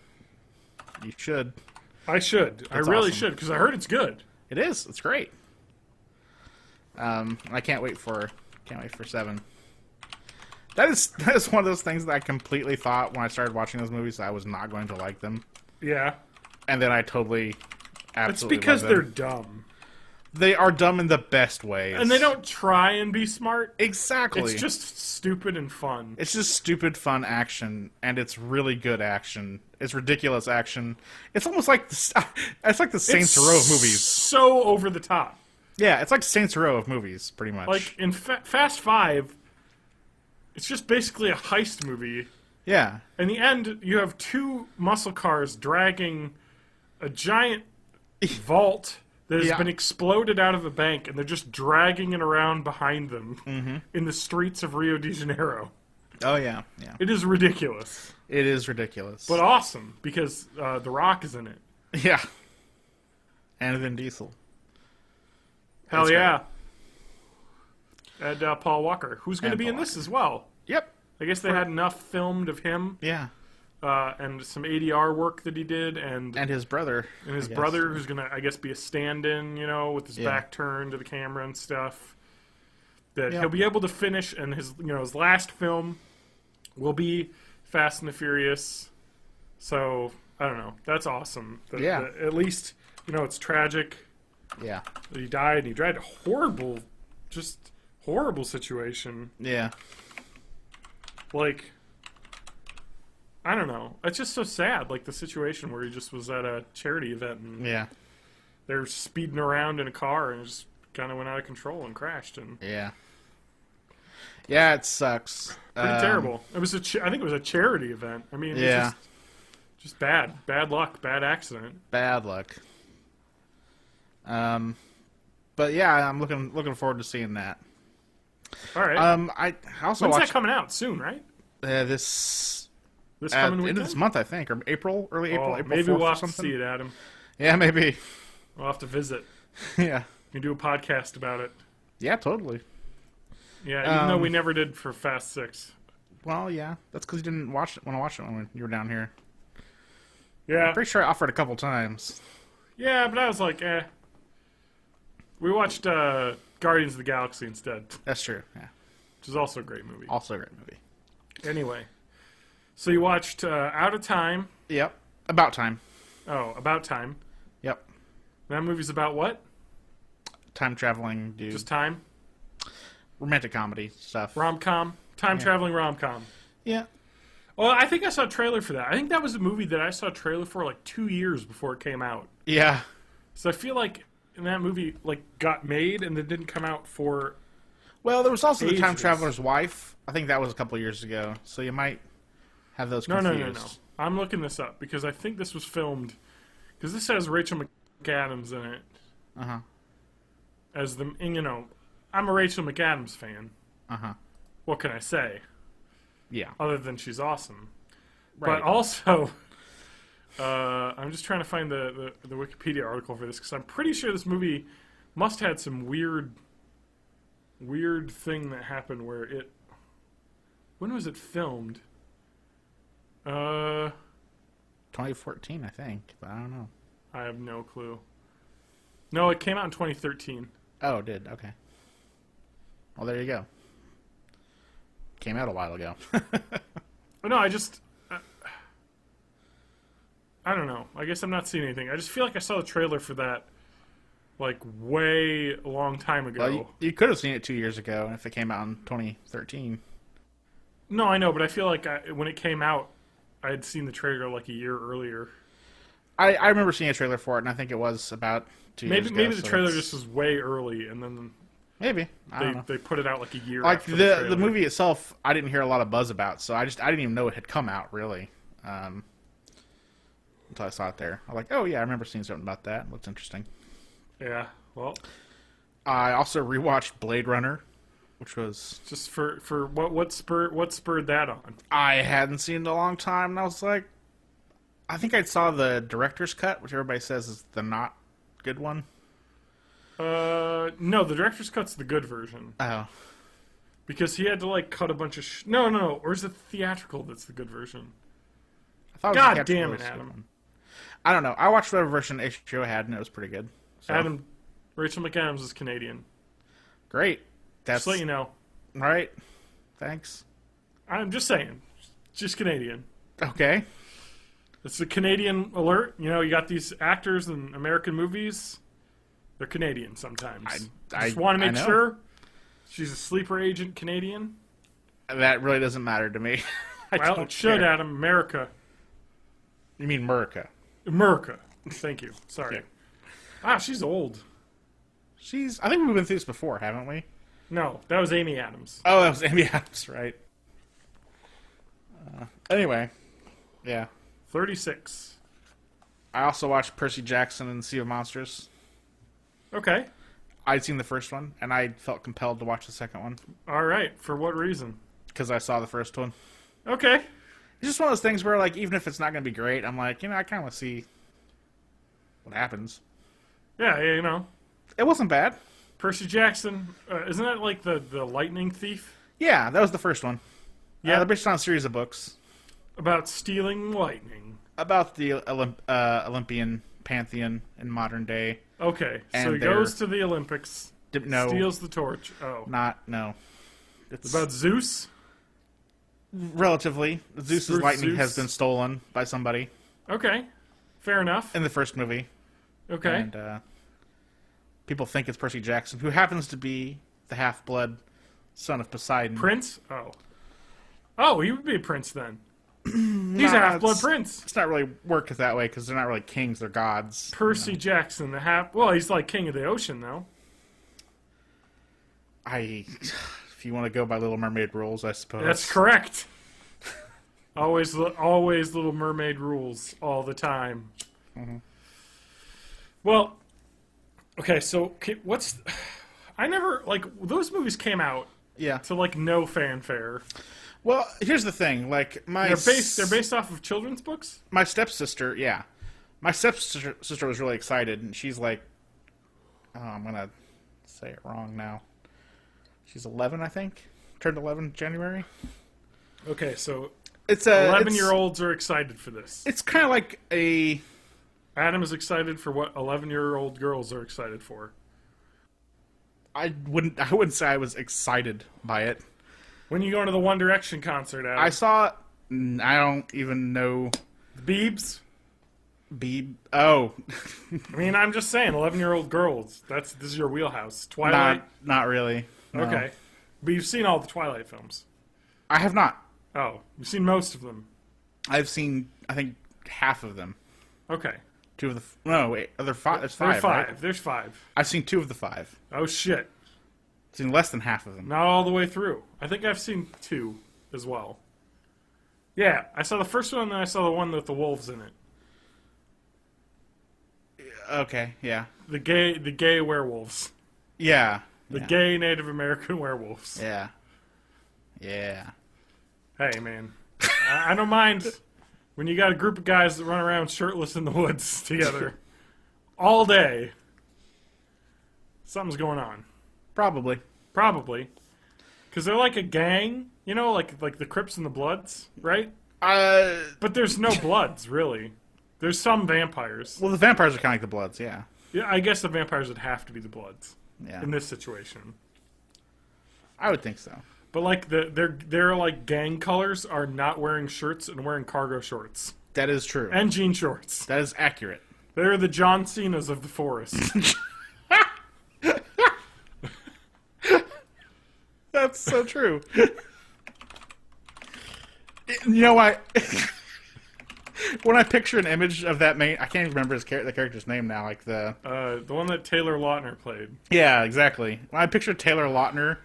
You should. I should. I That's really awesome. should, because I heard it's good. It is. It's great. I can't wait for 7. That is one of those things that I completely thought when I started watching those movies that I was not going to like them, Yeah. and then I totally, It's absolutely. because love they're them. dumb. They are dumb in the best ways, And they don't try and be smart. exactly. It's just stupid and fun. It's just stupid fun action, and it's really good action. It's ridiculous action. It's almost like it's like the Saints Row of movies. So over the top. Yeah, it's like Saints Row of movies, pretty much. Like in Fast 5, it's just basically a heist movie. yeah, In the end, you have two muscle cars dragging a giant vault that has Yeah. been exploded out of a bank, and they're just dragging it around behind them in the streets of Rio de Janeiro. Oh, yeah. Yeah. It is ridiculous, It is ridiculous. but awesome because The Rock is in it. yeah. And Vin Diesel. Hell That's yeah! And Paul Walker, who's going to And be in Paul this as well. Yep. I guess they had enough filmed of him Yeah. and some ADR work that he did, and And his brother. his I guess. brother, who's going to, I guess, be a stand-in, with his Yeah. back turned to the camera and stuff. That Yeah. he'll be able to finish, and his last film will be Fast and the Furious. So I don't know. That's awesome. Yeah. At least it's tragic Yeah. that he died. He died a horrible situation. Yeah. Like, I don't know. It's just so sad. Like the situation where he just was at a charity event and Yeah. they're speeding around in a car and it just kind of went out of control and crashed. And Yeah. Yeah, it sucks. pretty terrible. It was I think it was a charity event. I mean, Yeah. it's just bad luck, bad accident. Bad luck. But yeah, I'm looking forward to seeing that. All right. I also When's that watched coming out? Soon, right? this This at coming the end weekend? of this month, I think, or early April, Oh, April maybe 4th we'll or have to something. see it, Adam. Yeah, maybe. We'll have to visit. Yeah. We can do a podcast about it. Yeah, totally. Yeah, even though we never did for Fast 6. Well, yeah, that's because you didn't want to watch it when you were down here. Yeah. Pretty sure I offered a couple times. Yeah, but I was like, eh. We watched Guardians of the Galaxy instead, That's true. Yeah, which is also a great movie. also a great movie. Anyway, so you watched Out of Time. Yep. About time. Oh, About Time. Yep. That movie's about what? Time traveling dude. Just time? Romantic comedy stuff. Rom-com? Time-traveling rom-com. Yeah. Well, I think I saw a trailer for that. I think that was a movie that I saw a trailer for like 2 years before it came out. Yeah. So I feel like that movie got made and then didn't come out for... Well, there was also the Time Ages. Traveler's Wife. I think that was a couple years ago. So you might have those No. confused. I'm looking this up because I think this was filmed... Because this has Rachel McAdams in it. Uh-huh. As the... And, I'm a Rachel McAdams fan. Uh-huh. What can I say? Yeah. Other than she's awesome. Right. But also... I'm just trying to find the Wikipedia article for this because I'm pretty sure this movie must have had some weird thing that happened where it... When was it filmed? 2014, I think. But I don't know. I have no clue. No, it came out in 2013. Oh, it did. Okay. Well, there you go. Came out a while ago. But no, I just... I don't know. I guess I'm not seeing anything. I just feel like I saw the trailer for that way a long time ago. Well, you could have seen it 2 years ago if it came out in 2013. No, I know, but I feel like when it came out, I had seen the trailer a year earlier. I remember seeing a trailer for it, and I think it was about 2 years ago. Maybe the so trailer it's- just was way early, and then Maybe. I don't know. they put it out a year Like after the trailer. movie itself, I didn't hear a lot of buzz about, so I didn't even know it had come out really until I saw it there. I'm like, oh yeah, I remember seeing something about that. Looks interesting. Yeah, well, I also rewatched Blade Runner, which was just for what spurred that on? I hadn't seen in a long time, and I was like, I think I saw the director's cut, which everybody says is the not good one. No, the director's cut's the good version Oh, because he had to cut a bunch of no, or is it theatrical that's the good version? I thought God the damn theatrical it, was the good Adam. one. I don't know. I watched whatever version HBO had, and it was pretty good. So, Adam, Rachel McAdams is Canadian. great. That's Just let you know. right. Thanks. I'm just saying, just Canadian. Okay. It's a Canadian alert. You got these actors in American movies. They're Canadian sometimes. I just want to make know. sure she's a sleeper agent Canadian. That really doesn't matter to me. I Well, don't it should, care. Adam. America. You mean America? America. Thank you. Sorry. Yeah. Ah, she's old. I think we've been through this before, haven't we? No, that was Amy Adams. Oh, that was Amy Adams, right? Anyway, yeah. 36. I also watched Percy Jackson and the Sea of Monsters. Okay. I'd seen the first one, and I felt compelled to watch the second one All right. For what reason? because I saw the first one. Okay. It's just one of those things where, like, even if it's not going to be great, I'm like, I kind of want to see what happens. Yeah, you know. It wasn't bad. Percy Jackson, isn't that like the lightning thief? Yeah, that was the first one. Yeah. They're based on a series of books About stealing lightning. about the Olympian pantheon in modern day. Okay, so And he goes to the Olympics, No, steals the torch. Oh. no. It's About Zeus? relatively. Zeus's Zeus. lightning has been stolen by somebody Okay. Fair enough. in the first movie. Okay. And people think it's Percy Jackson, who happens to be the half-blood son of Poseidon. Prince? Oh. Oh, he would be a prince then. He's a half-blood prince. It's not really work that way because they're not really kings; they're gods. Percy Jackson, the half... Well, he's like king of the ocean, though. If you want to go by Little Mermaid rules, I suppose. That's correct. Always Little Mermaid rules all the time. Mm-hmm. Well, okay, so what's... I never... Like, those movies came out Yeah. to, like, no fanfare. Well, here's the thing. Like They're based off of children's books? my stepsister. Yeah, my stepsister was really excited, and she's like, "Oh, I'm gonna say it wrong now." She's 11, I think. Turned 11 in January. Okay, so It's 11-year-olds are excited for this. It's kind of like a. Adam is excited for what 11-year-old girls are excited for. I wouldn't say I was excited by it. When you go to the One Direction concert, Adam. I saw. I don't even know. Biebs? Oh, I mean, I'm just saying, 11-year-old girls. This is your wheelhouse. Twilight? not really. No. Okay. But you've seen all the Twilight films. I have not. Oh, you've seen most of them. I've seen, I think, half of them. Okay. Two of the. No, wait. There's five. There's Right? five. There's five. I've seen 2 of the 5. Oh, shit. I've seen less than half of them. Not all the way through. I think I've seen 2 as well. Yeah, I saw the first one, and then I saw the one with the wolves in it. Okay, yeah. The gay werewolves. Yeah. The yeah. gay Native American werewolves. Yeah. Yeah. Hey, man. I don't mind when you got a group of guys that run around shirtless in the woods together all day. Something's going on. Probably. Probably. Because they're like a gang, you know, like the Crips and the Bloods, right? But there's no Bloods, really. There's some vampires. Well, the vampires are kind of like the Bloods, yeah. Yeah, I guess the vampires would have to be the Bloods Yeah. in this situation. I would think so. But like their like gang colors are not wearing shirts and wearing cargo shorts That is true. and jean shorts. That is accurate. They're the John Cenas of the forest. That's so true. You know what? When I picture an image of that I can't even remember the character's name now. Like the one that Taylor Lautner played. Yeah, exactly. When I picture Taylor Lautner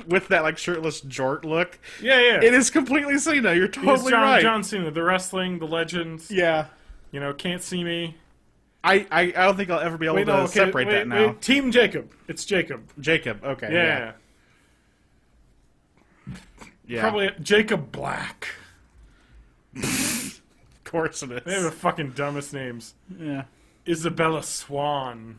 with that like shirtless jort look, Yeah. it is completely Cena. You're He's totally right. John Cena, the wrestling, the legends. Yeah. You know, Can't See Me. I don't think I'll ever be able to separate that now. Wait. Team Jacob. It's Jacob. Jacob. Okay. Yeah. Yeah. Probably Jacob Black. Of course it They have the is. fucking dumbest names. Yeah. Isabella Swan.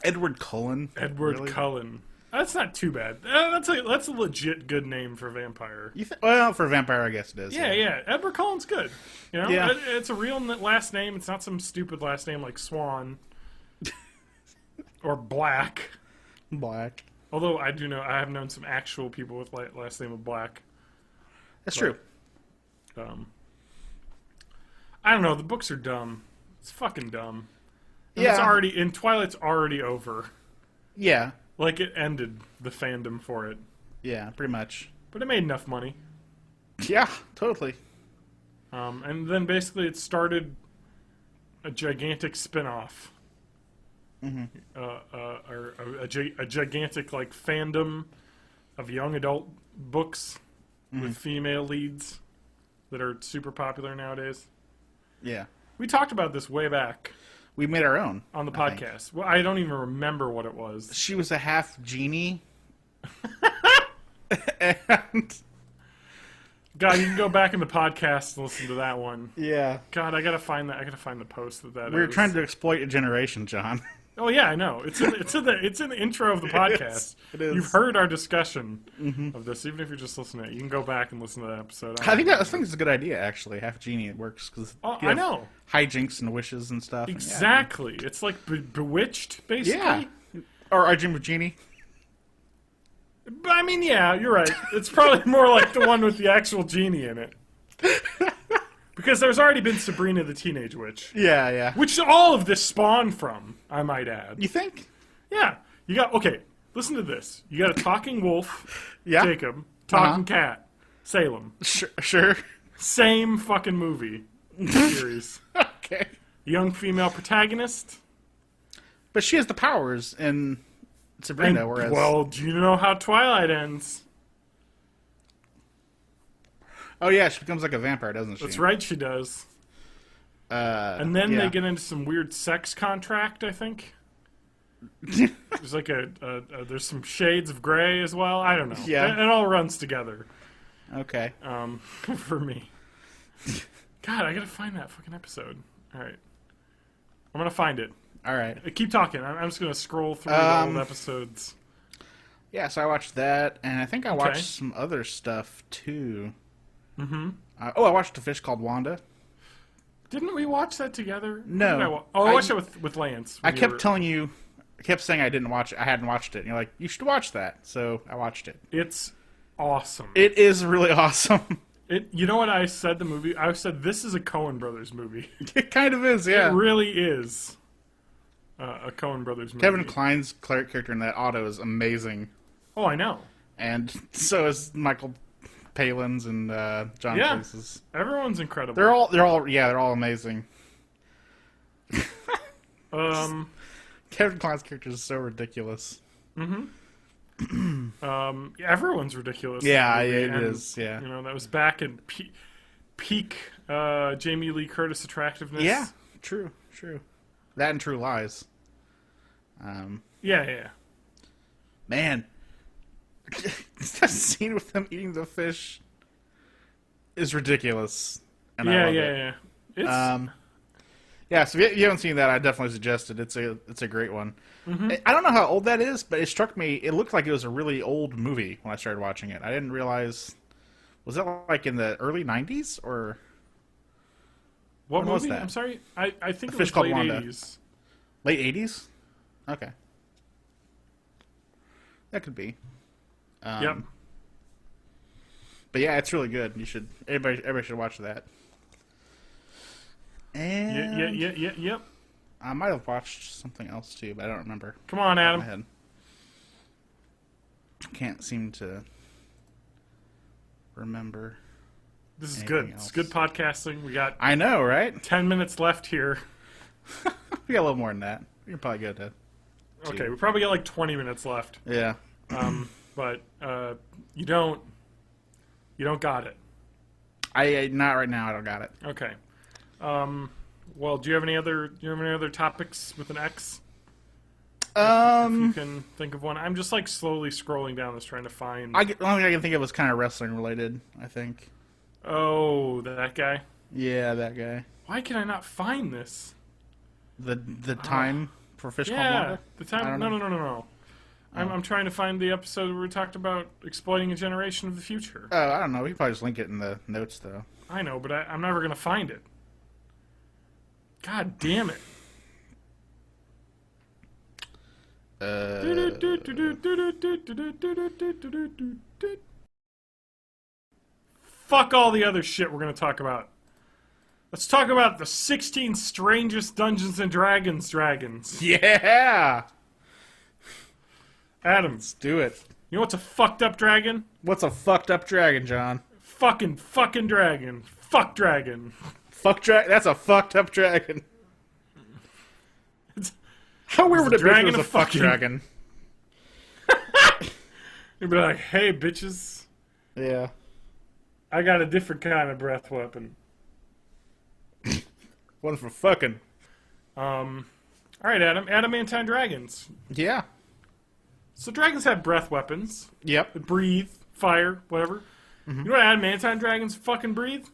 Edward Cullen. Edward Really? Cullen. That's not too bad. That's a legit good name for a vampire. Well, for a vampire, I guess it is. Yeah. Edward Cullen's good. You know, Yeah. it's a real last name. It's not some stupid last name like Swan or Black. Black. Although I have known some actual people with last name of Black. That's true. I don't know. The books are dumb. It's fucking dumb. And Yeah. It's already in Twilight's already over. Yeah. Like it ended the fandom for it, Yeah, pretty much. but it made enough money. Yeah, totally. And then basically it started a gigantic spin-off. Or a gigantic like fandom of young adult books with female leads that are super popular nowadays. Yeah. We talked about this way back We made our own on the I think. podcast. Well, I don't even remember what it was. She was a half genie. And God, you can go back in the podcast and listen to that one. yeah, God, I gotta find that. I gotta find the post that we were is. trying to exploit a generation, John. Oh yeah, I know. It's in the intro of the podcast. It is. You've heard our discussion of this, even if you're just listening to it. You can go back and listen to that episode. I think it's a good idea, actually. Half genie, it works because I know. hijinks and wishes and stuff. Exactly. It's like Bewitched, basically. Yeah. Or our dream of genie. But, I mean, yeah, you're right. It's probably more like the one with the actual genie in it. Because there's already been Sabrina the Teenage Witch. Yeah, yeah. Which all of this spawned from, I might add. You think? Yeah. You got, okay, listen to this. You got a talking wolf, Yeah. Jacob, talking cat, Salem. Sure. Same fucking movie series. Okay. Young female protagonist. But she has the powers in Sabrina, whereas... Well, do you know how Twilight ends? Oh, yeah, she becomes like a vampire, doesn't she? That's right, she does. And then yeah. they get into some weird sex contract, I think. There's like there's some shades of gray as well. I don't know. Yeah. It all runs together. Okay. For me. God, I gotta find that fucking episode. All right. I'm gonna find it. All right. Keep talking. I'm just gonna scroll through the old episodes. Yeah, so I watched that, and I think I watched some other stuff, too. Mm-hmm. I watched A Fish Called Wanda. Didn't we watch that together? No. I watched it with Lance. I kept saying I hadn't watched it, and you're like, you should watch that. So I watched it. It's awesome. It is really awesome. You know what I said the movie? I said this is a Coen Brothers movie. It kind of is, yeah. It really is a Coen Brothers movie. Kevin Kline's character in that auto is amazing. Oh, I know. And so is Michael Palin's and John Yeah. Cleese's. Everyone's incredible. They're all amazing. Kevin Kline's character is so ridiculous. Everyone's ridiculous. Yeah, in the movie, it and, is. Yeah. You know, that was back in peak Jamie Lee Curtis attractiveness. Yeah, true. That and True Lies. Yeah. Man, that scene with them eating the fish is ridiculous. And I love it. Yeah. It's, Yeah, so if you haven't seen that, I definitely suggest it. It's a great one. I don't know how old that is, but it struck me. It looked like it was a really old movie when I started watching it. I didn't realize. Was it like in the early 90s or what when was movie? that? I'm sorry. I think A it Fish was Called late Wanda. 80s. late 80s? Okay, that could be. Yep. But yeah, it's really good. Everybody should watch that. And Yep. I might have watched something else too, but I don't remember. Come on, Off Adam. my head. Can't seem to remember. This is anything good. else. It's good podcasting. We got I know, right? 10 minutes left here. We got a little more than that. You're probably good at. Okay, we probably got like 20 minutes left. Yeah. But you don't got it. I not right now. I don't got it. Okay. Well, do you have any other topics with an X? If you can think of one. I'm just like slowly scrolling down this trying to find. The only thing I can think of was kind of wrestling related. I think. Oh, that guy. Yeah, that guy. Why can I not find this? The time for Fish Called Yeah, Wanda? the time. I don't know. No. I'm trying to find the episode where we talked about exploiting a generation of the future. Oh, I don't know. We can probably just link it in the notes though. I know, but I'm never gonna find it. God damn it. Fuck all the other shit we're gonna talk about. Let's talk about the 16 strangest Dungeons and Dragons. Yeah. Adams, Do it. you know what's a fucked up dragon? What's a fucked up dragon, John? Fucking dragon. Fuck dragon. That's a fucked up dragon. How weird would it be if it dragon was a of fuck fucking- dragon? You'd be like, hey, bitches, Yeah. I got a different kind of breath weapon. One for fucking. All right, Adam. Adamantine dragons. Yeah. So dragons have breath weapons. Yep. They breathe, fire, whatever. You know what adamantine dragons fucking breathe?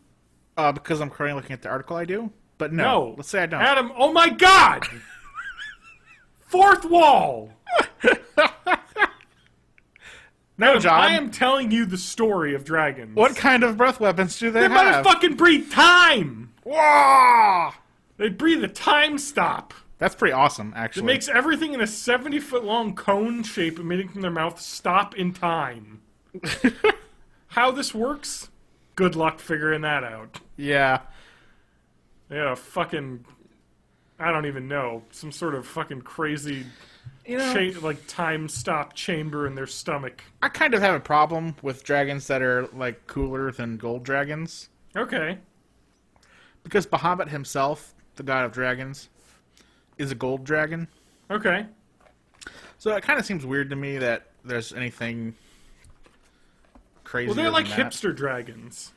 Because I'm currently looking at the article, I do. But no. Let's say I don't. Adam, oh my god! Fourth wall! No, John. I am telling you the story of dragons. What kind of breath weapons do they They have? motherfucking breathe time! Whoa! They breathe a time stop. That's pretty awesome, actually. It makes everything in a 70-foot long cone shape emitting from their mouth stop in time. How this works? Good luck figuring that out. Yeah. Yeah, fucking... I don't even know. Some sort of fucking crazy... You know, like time stop chamber in their stomach. I kind of have a problem with dragons that are, like, cooler than gold dragons. Okay. Because Bahamut himself, the god of dragons, is a gold dragon. Okay. So it kind of seems weird to me that there's anything crazy. Well, they're like that. hipster dragons.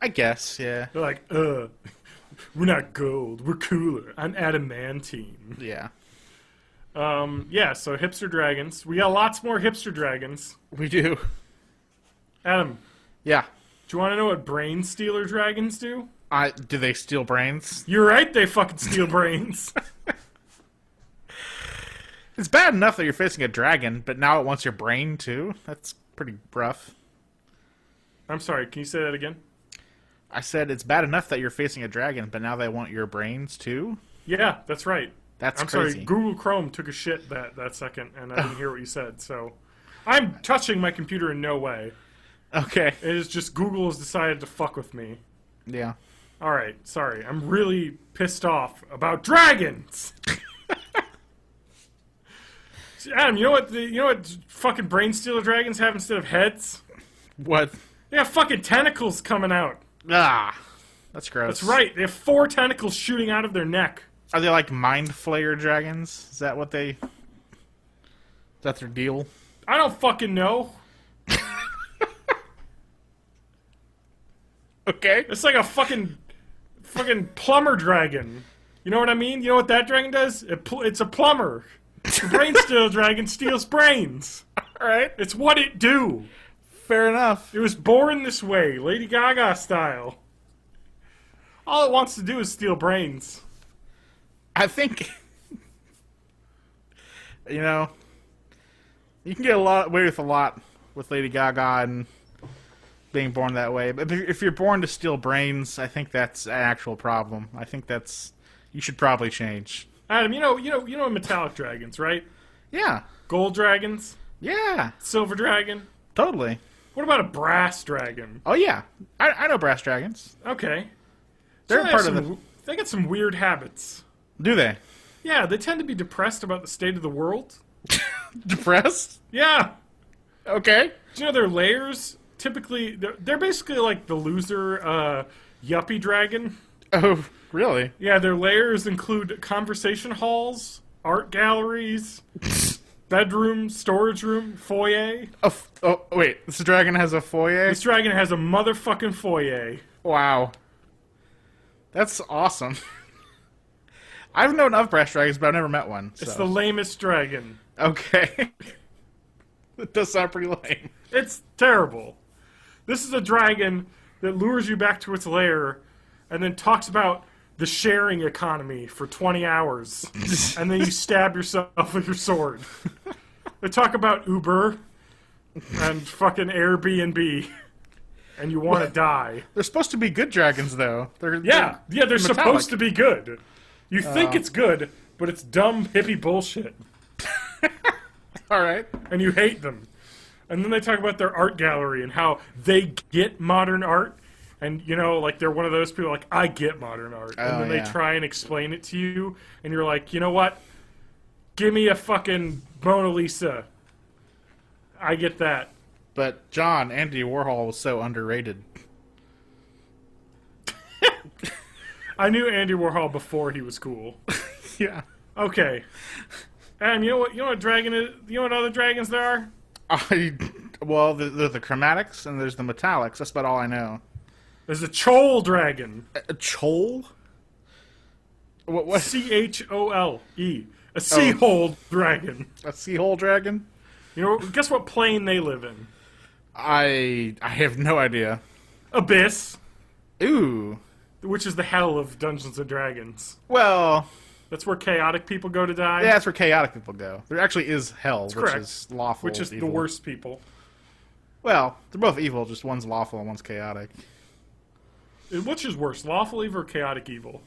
I guess, yeah. They're like, we're not gold, we're cooler. I'm adamantine. Yeah. Yeah, so hipster dragons. We got lots more hipster dragons. We do. Adam, Yeah. do you want to know what brain stealer dragons do? Do they steal brains? You're right, they fucking steal brains. It's bad enough that you're facing a dragon, but now it wants your brain, too? That's pretty rough. I'm sorry, can you say that again? I said it's bad enough that you're facing a dragon, but now they want your brains, too? Yeah, that's right. That's I'm crazy. sorry, Google Chrome took a shit that second, and I didn't hear what you said, so... I'm touching my computer in no way. Okay. It is just Google has decided to fuck with me. Yeah. Alright, sorry. I'm really pissed off about dragons! Adam, you know what fucking brain stealer dragons have instead of heads? What? They have fucking tentacles coming out. Ah. That's gross. That's right. They have 4 tentacles shooting out of their neck. Are they like mind flayer dragons? Is that what they... Is that their deal? I don't fucking know. Okay. It's like a fucking plumber dragon. You know what I mean? You know what that dragon does? It's a plumber. The brain stealer dragon steals brains. Alright. It's what it do. Fair enough. It was born this way, Lady Gaga style. All it wants to do is steal brains. I think... You know... You can get away with a lot with Lady Gaga and being born that way. But if you're born to steal brains, I think that's an actual problem. I think that's... You should probably change. Adam, you know metallic dragons, right? Yeah. Gold dragons, Yeah. silver dragon. Totally. What about a brass dragon? Oh, yeah. I know brass dragons. Okay. They're they part have of some- They got some weird habits. Do they? Yeah, they tend to be depressed about the state of the world. Depressed? Yeah. Okay. Do you know their lairs? Typically, they're basically like the loser yuppie dragon. Oh, really? Yeah, their lairs include conversation halls, art galleries, bedroom, storage room, foyer. Oh, wait. This dragon has a foyer? This dragon has a motherfucking foyer. Wow. That's awesome. I've known of brass dragons, but I've never met one. So. It's the lamest dragon. Okay. That does sound pretty lame. It's terrible. This is a dragon that lures you back to its lair and then talks about the sharing economy for 20 hours. And then you stab yourself with your sword. They talk about Uber and fucking Airbnb. And you want to die. They're supposed to be good dragons, though. They're They're metallic. supposed to be good. You think it's good, but it's dumb hippie bullshit. All right. And you hate them. And then they talk about their art gallery and how they get modern art. And, you know, like, they're one of those people like, I get modern art. And then they try and explain it to you. And you're like, you know what? Give me a fucking Mona Lisa. I get that. But, John, Andy Warhol was so underrated. I knew Andy Warhol before he was cool. Yeah. Okay. And you know what dragon is? You know what other dragons there are? Well, there's the chromatics and there's the metallics. That's about all I know. There's a Chol dragon. A chol? What? C-H-O-L-E. A sea-hole dragon. A sea-hole dragon? You know, guess what plane they live in? I have no idea. Abyss, Ooh. which is the hell of Dungeons and Dragons. Well, That's where chaotic people go to die. yeah, that's where chaotic people go. There actually is hell, which correct. is lawful. Which is evil. the worst people. Well, they're both evil, just one's lawful and one's chaotic. Which is worse, lawful evil or chaotic evil?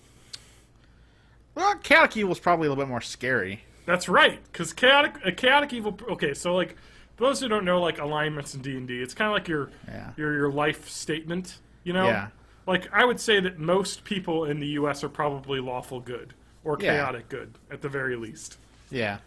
Well, chaotic evil is probably a little bit more scary. That's right, because chaotic evil. Okay, so like for those who don't know, like alignments in D&D, it's kind of like your life statement. You know, Yeah. like I would say that most people in the U.S. are probably lawful good or Yeah. chaotic good at the very least. Yeah.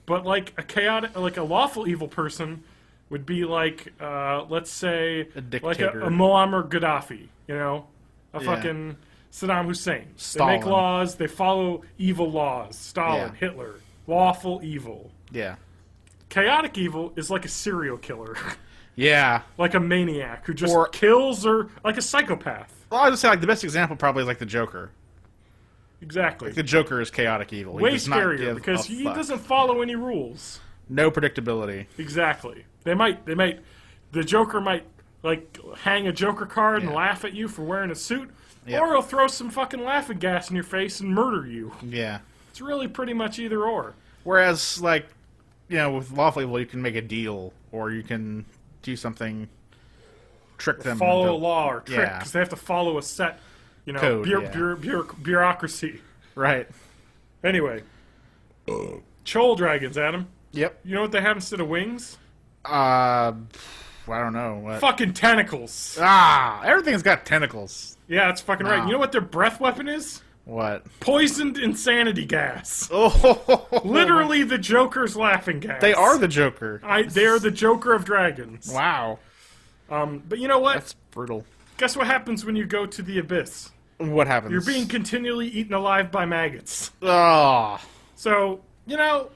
But like a lawful evil person would be like, let's say, A like dictator. a Muammar Gaddafi, you know, a Yeah. fucking Saddam Hussein. Stalin. They make laws, they follow evil laws. Stalin, Yeah. Hitler, lawful evil. Yeah. Chaotic evil is like a serial killer, Yeah. like a maniac who just Or- kills, or like a psychopath. Well, I would say like the best example probably is like the Joker. Exactly. The Joker is chaotic evil. He Way does not scarier give because a he fuck. doesn't follow any rules. No predictability. Exactly. The Joker might, like, hang a Joker card and Yeah. laugh at you for wearing a suit, Yep. or he'll throw some fucking laughing gas in your face and murder you. Yeah. It's really pretty much either or. Whereas, like, you know, with lawful evil, you can make a deal, or you can do something, trick them. Follow into- a law or trick, Yeah. because they have to follow a set, you know, Code, yeah. bureaucracy. Right. Anyway. Troll dragons, Adam. Yep. You know what they have instead of wings? I don't know. What? Fucking tentacles. Everything's got tentacles. Yeah, that's fucking right. Wow. You know what their breath weapon is? What? Poisoned insanity gas. Oh, Literally the Joker's laughing gas. They are the Joker. They are the Joker of dragons. Wow. But you know what? That's brutal. Guess what happens when you go to the abyss? What happens? You're being continually eaten alive by maggots. Oh. So, you know,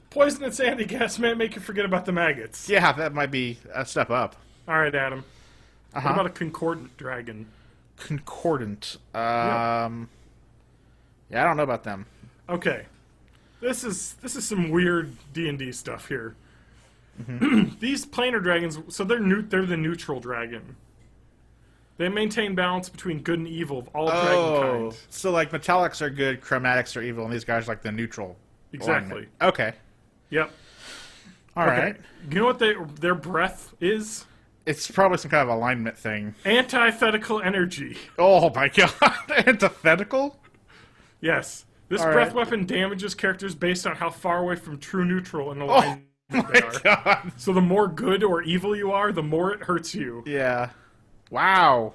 poison and sandy gas may make you forget about the maggots. Yeah, that might be a step up. All right, Adam. Uh-huh. What about a concordant dragon? Concordant. Yeah, I don't know about them. Okay. This is some weird D&D stuff here. Mm-hmm. These planar dragons, so they're the neutral dragon. They maintain balance between good and evil of all dragon kind. So like metallics are good, chromatics are evil, and these guys are like the neutral. Exactly. alignment. Okay. Yep. All right. You know what their breath is? It's probably some kind of alignment thing. Antithetical energy. Oh my god. Antithetical? Yes. This All breath right. weapon damages characters based on how far away from true neutral and alignment Oh they my are. god. So the more good or evil you are, the more it hurts you. Yeah. Wow.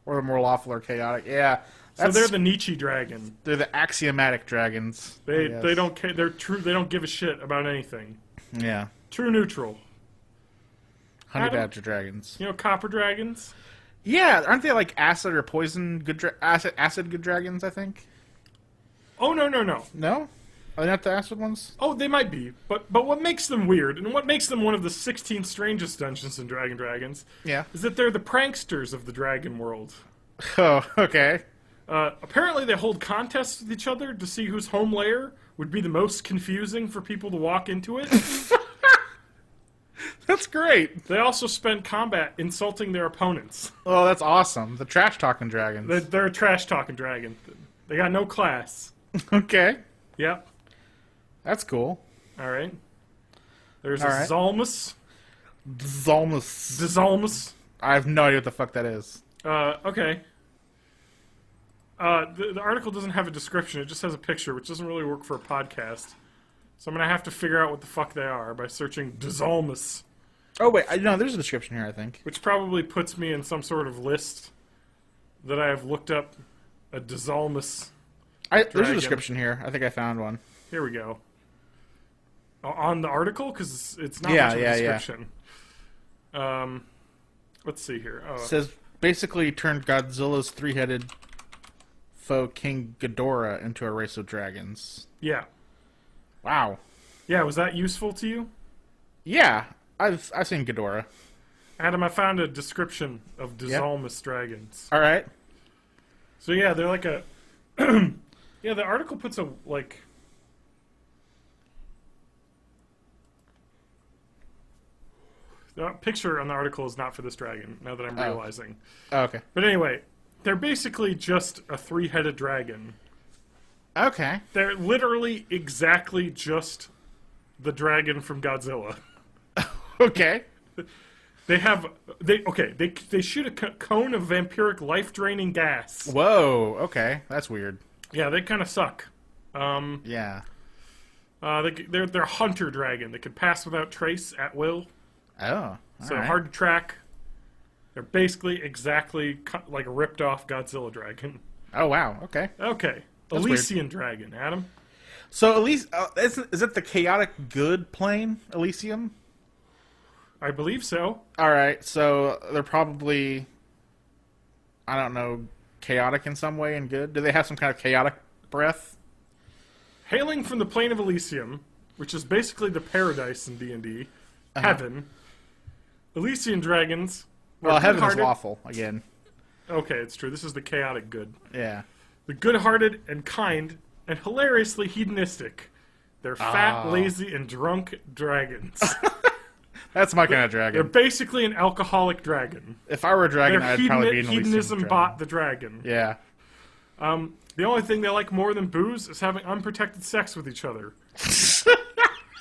Or the more lawful or chaotic. Yeah. So they're the Nietzsche dragon. They're the axiomatic dragons. I They guess. don't care. They're true. They don't give a shit about anything. Yeah. True neutral. Honey Adam? badger dragons. You know copper dragons? Yeah, aren't they like acid or poison good acid good dragons, I think? Oh no. No? Are they not the acid ones? Oh, they might be. But what makes them weird and what makes them one of the 16 strangest Dungeons and Dragons Yeah. is that they're the pranksters of the dragon world. Oh, okay. Apparently, they hold contests with each other to see whose home layer would be the most confusing for people to walk into it. That's great. They also spend combat insulting their opponents. Oh, that's awesome. The trash talking dragons. They're a trash-talking dragon. They got no class. Okay. Yep. That's cool. All right. There's All a right. Zalmus. Zalmus. Zalmus. I have no idea what the fuck that is. Okay. The article doesn't have a description. It just has a picture, which doesn't really work for a podcast. So I'm going to have to figure out what the fuck they are by searching Zalmus, Oh, wait. No, there's a description here, I think. which probably puts me in some sort of list that I have looked up a Zalmus. There's a Dragon. description here. I think I found one. Here we go. On the article? Because it's not Yeah, much of a yeah, yeah. description. Let's see here. It says, basically turned Godzilla's three-headed foe King Ghidorah into a race of dragons. Yeah. Wow. Yeah, was that useful to you? Yeah, I've seen Ghidorah. Adam, I found a description of Zalmus dragons. All right. So yeah, they're like a Yeah, the article puts a, like... The picture on the article is not for this dragon, now that I'm realizing. Oh, okay. But anyway, they're basically just a three-headed dragon. Okay. They're literally exactly just the dragon from Godzilla. Okay. They shoot a cone of vampiric life-draining gas. Whoa. Okay. That's weird. Yeah, they kind of suck. Yeah. They're a hunter dragon. They can pass without trace at will. Oh. So alright. hard to track. They're basically exactly like a ripped-off Godzilla dragon. Oh, wow. Okay. Okay. That's Elysian dragon, Adam. So, is it the chaotic good plane, Elysium? I believe so. Alright, so they're probably, I don't know, chaotic in some way and good? Do they have some kind of chaotic breath? Hailing from the plane of Elysium, which is basically the paradise in D&D, heaven, Elysian dragons... Well, heaven is good-hearted- lawful, again. Okay, it's true. This is the chaotic good. Yeah. The good-hearted and kind and hilariously hedonistic. They're fat, lazy, and drunk dragons. That's my kind of They're dragon. basically an alcoholic dragon. If I were a dragon, They're I'd probably be an Elysium hedonism dragon. bot the dragon. Yeah. The only thing they like more than booze is having unprotected sex with each other.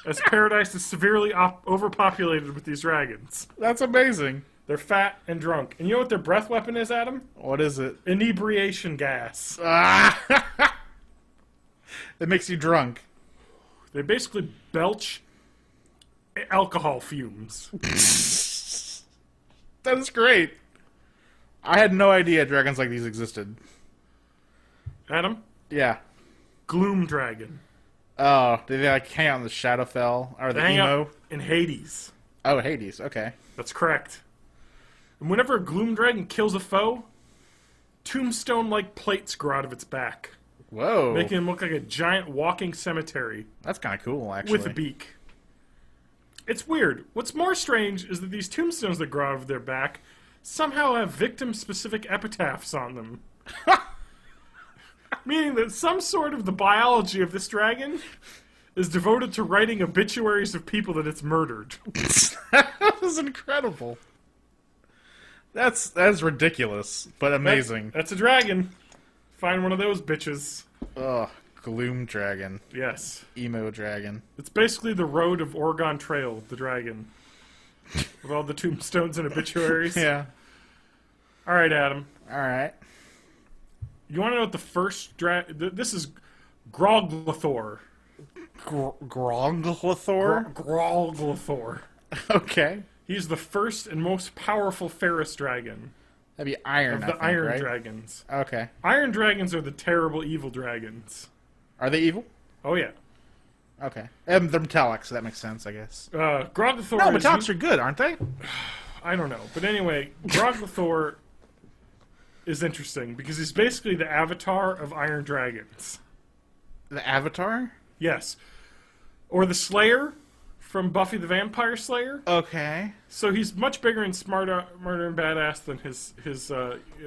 As paradise is severely overpopulated with these dragons. That's amazing. They're fat and drunk. And you know what their breath weapon is, Adam? What is it? Inebriation gas. It makes you drunk. They basically belch alcohol fumes. That is great. I had no idea dragons like these existed. Adam? Yeah. Gloom dragon. Oh, did they like hang out in the Shadowfell? Or They the hang emo? out in Hades. Oh, Hades. Okay. That's correct. And whenever a gloom dragon kills a foe, tombstone-like plates grow out of its back, Whoa. making him look like a giant walking cemetery That's kind of cool, actually. with a beak. It's weird. What's more strange is that these tombstones that grow out of their back somehow have victim-specific epitaphs on them. Meaning that some sort of the biology of this dragon is devoted to writing obituaries of people that it's murdered. That is incredible. That's ridiculous, but amazing. That's a dragon. Find one of those bitches. Ugh. Gloom dragon. Yes. Emo dragon. It's basically the road of Oregon Trail, the dragon. With all the tombstones and obituaries. Yeah. Alright, Adam. Alright. You want to know what the first this is Groglathor. Groglathor? Groglathor. Okay. He's the first and most powerful Ferris dragon That'd be iron, of I the think, Iron right? Dragons. Okay. Iron Dragons are the terrible evil dragons. Are they evil? Oh, yeah. Okay. They're metallic, so that makes sense, I guess. Groglathor No, is... metallics are good, aren't they? I don't know. But anyway, Groglathor is interesting because he's basically the avatar of Iron Dragons. The Avatar? Yes. Or the Slayer from Buffy the Vampire Slayer. Okay. So he's much bigger and smarter and badass than his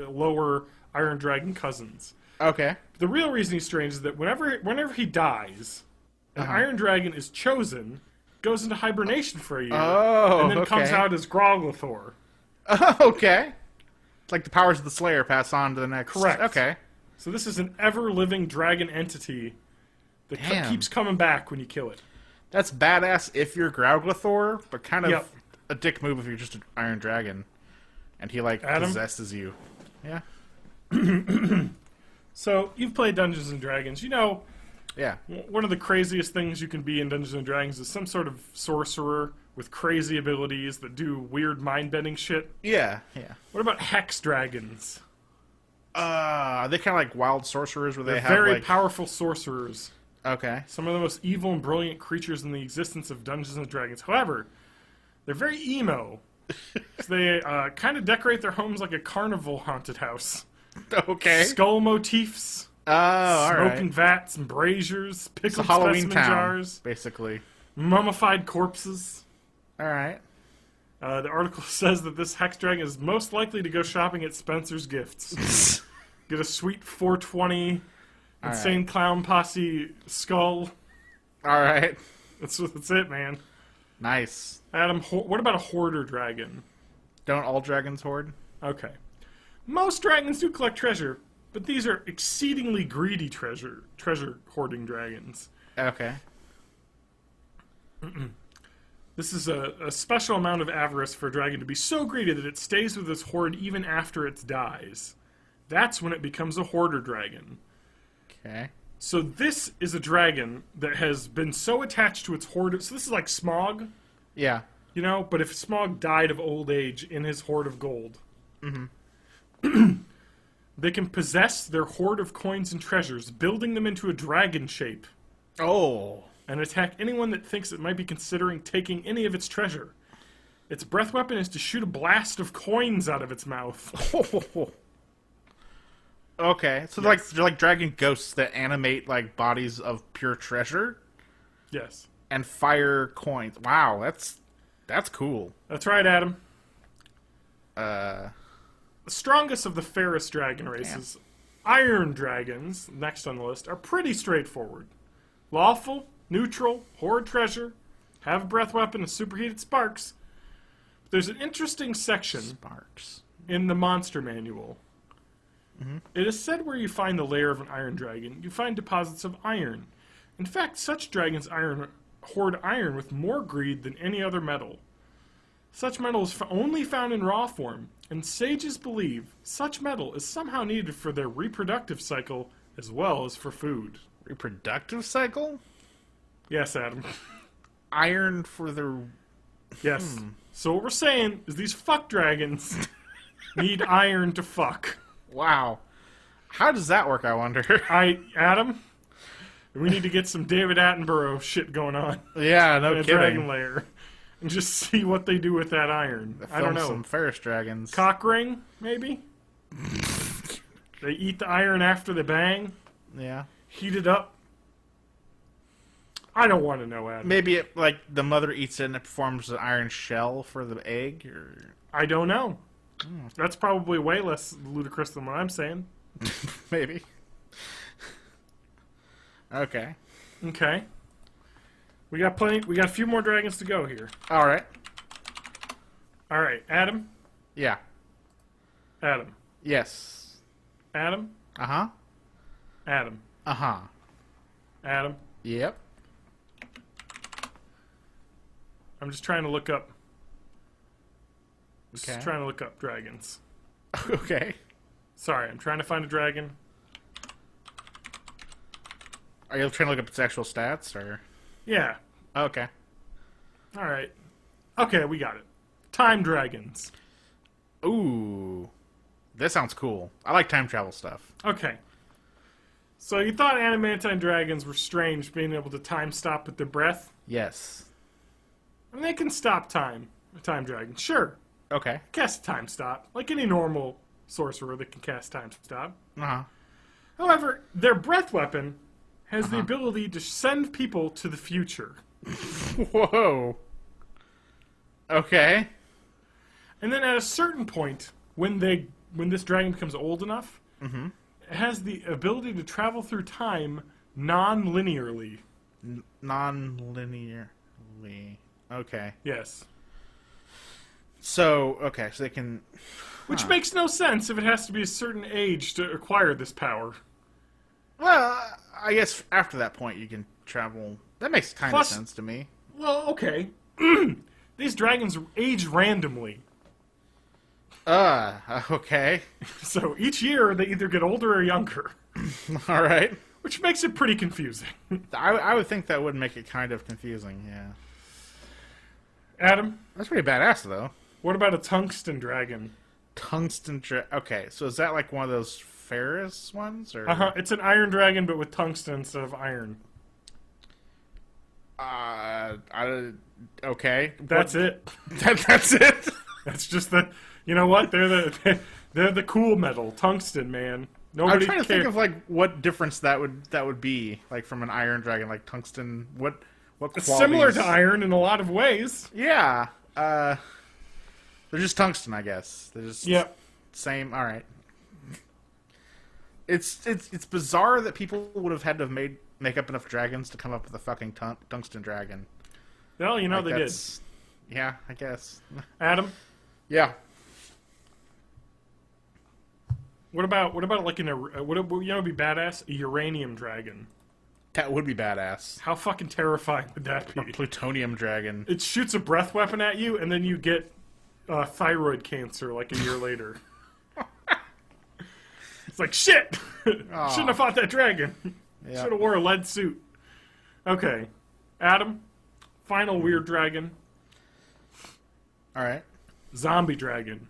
lower Iron Dragon cousins. Okay. The real reason he's strange is that whenever he dies, an Iron Dragon is chosen, goes into hibernation for a year, and then comes out as Groglathor. Oh, okay. It's like the powers of the Slayer pass on to the next. Correct. Okay. So this is an ever-living dragon entity that Damn. keeps coming back when you kill it. That's badass if you're Groglathor, but kind of Yep. a dick move if you're just an Iron Dragon. And he, like, Adam? possesses you. Yeah. So you've played Dungeons & Dragons. You know, Yeah. one of the craziest things you can be in Dungeons & Dragons is some sort of sorcerer with crazy abilities that do weird mind-bending shit. Yeah. Yeah. What about hex dragons? Are they kind of like wild sorcerers where they They're have, very like... powerful sorcerers. Okay. Some of the most evil and brilliant creatures in the existence of Dungeons & Dragons. However, they're very emo. So they kind of decorate their homes like a carnival haunted house. Okay. Skull motifs, Oh, all smoking right. vats and braziers, It's a pickled Halloween specimen town, jars, basically. mummified corpses. All right. The article says that this hex dragon is most likely to go shopping at Spencer's Gifts. Get a sweet 420 Insane Clown Posse skull. All right. That's it, man. Nice. Adam, what about a hoarder dragon? Don't all dragons hoard? Okay. Most dragons do collect treasure, but these are exceedingly greedy treasure hoarding dragons. Okay. This is a special amount of avarice for a dragon to be so greedy that it stays with its hoard even after it dies. That's when it becomes a hoarder dragon. Okay. So this is a dragon that has been so attached to its hoard. So this is like Smaug, Yeah. you know? But if Smaug died of old age in his hoard of gold, they can possess their hoard of coins and treasures, building them into a dragon shape, Oh. and attack anyone that thinks it might be considering taking any of its treasure. Its breath weapon is to shoot a blast of coins out of its mouth. Okay. So they're like dragon ghosts that animate like bodies of pure treasure Yes. and fire coins. Wow, that's cool. That's right, Adam. Uh The strongest of the fairest dragon races, iron dragons, next on the list, are pretty straightforward. Lawful, neutral, hoard treasure, have a breath weapon and superheated sparks. There's an interesting section Sparks. in the monster manual. It is said where you find the lair of an iron dragon, you find deposits of iron. In fact, such dragons hoard iron with more greed than any other metal. Such metal is only found in raw form, and sages believe such metal is somehow needed for their reproductive cycle as well as for food. Reproductive cycle? Yes, Adam. Iron for their Yes. So what we're saying is these fuck dragons need iron to fuck. Wow. How does that work, I wonder? Adam, we need to get some David Attenborough shit going on Yeah, no in a dragon kidding. lair and just see what they do with that iron. I don't Film know. some Ferris dragons. Cock ring, maybe? They eat the iron after they bang, Yeah. heat it up. I don't want to know, Adam. Maybe it, like the mother eats it and it forms an iron shell for the egg, or I don't know. That's probably way less ludicrous than what I'm saying. maybe. Okay. Okay. We got plenty. We got a few more dragons to go here. All right. All right, Adam. Yeah. Adam. Yes. Adam. Uh huh. Adam. Uh huh. Adam. Yep. I'm just trying to look up. Okay. Just trying to look up dragons. Okay. Sorry, I'm trying to find a dragon. Are you trying to look up its actual stats, or? Yeah. Okay. All right. Okay, we got it. Time dragons. Ooh. This sounds cool. I like time travel stuff. Okay. So you thought adamantine dragons were strange, being able to time stop with their breath? Yes. I mean, they can stop time. A time dragon, sure. Okay. Cast time stop, like any normal sorcerer that can cast time stop. Uh huh. However, their breath weapon has the ability to send people to the future. Whoa. Okay. And then at a certain point, when this dragon becomes old enough, it has the ability to travel through time non-linearly. Non-linearly. Okay. Yes. So they can. Which makes no sense if it has to be a certain age to acquire this power. Well, I guess after that point you can travel. That makes kind of Plus- sense to me. Well, okay. These dragons age randomly. Okay. So each year they either get older or younger, All right. which makes it pretty confusing. I would think that would make it kind of confusing, yeah. Adam, That's pretty badass, though. what about a tungsten dragon? Okay, so is that like one of those Ferris ones? Or? Uh-huh. It's an iron dragon, but with tungsten instead of iron. Okay. That's it. That's it? That's just the... You know what? They're the cool metal. Tungsten, man. I'm Nobody trying to cares. think of like what difference that would be, like from an iron dragon, like tungsten. What It's qualities? similar to iron in a lot of ways. Yeah. They're just tungsten, I guess. They're just Yep. same. All right. It's bizarre that people would have had to make up enough dragons to come up with a fucking tungsten dragon. Well, you know Like, they did. Yeah, I guess. Adam, Yeah. what about like would be badass? A uranium dragon. That would be badass. How fucking terrifying would that A be? plutonium dragon. It shoots a breath weapon at you, and then you get thyroid cancer like a year later. It's like, shit! Shouldn't have fought that dragon. Yeah. Should have wore a lead suit. Okay. Adam, final weird dragon. All right. Zombie dragon.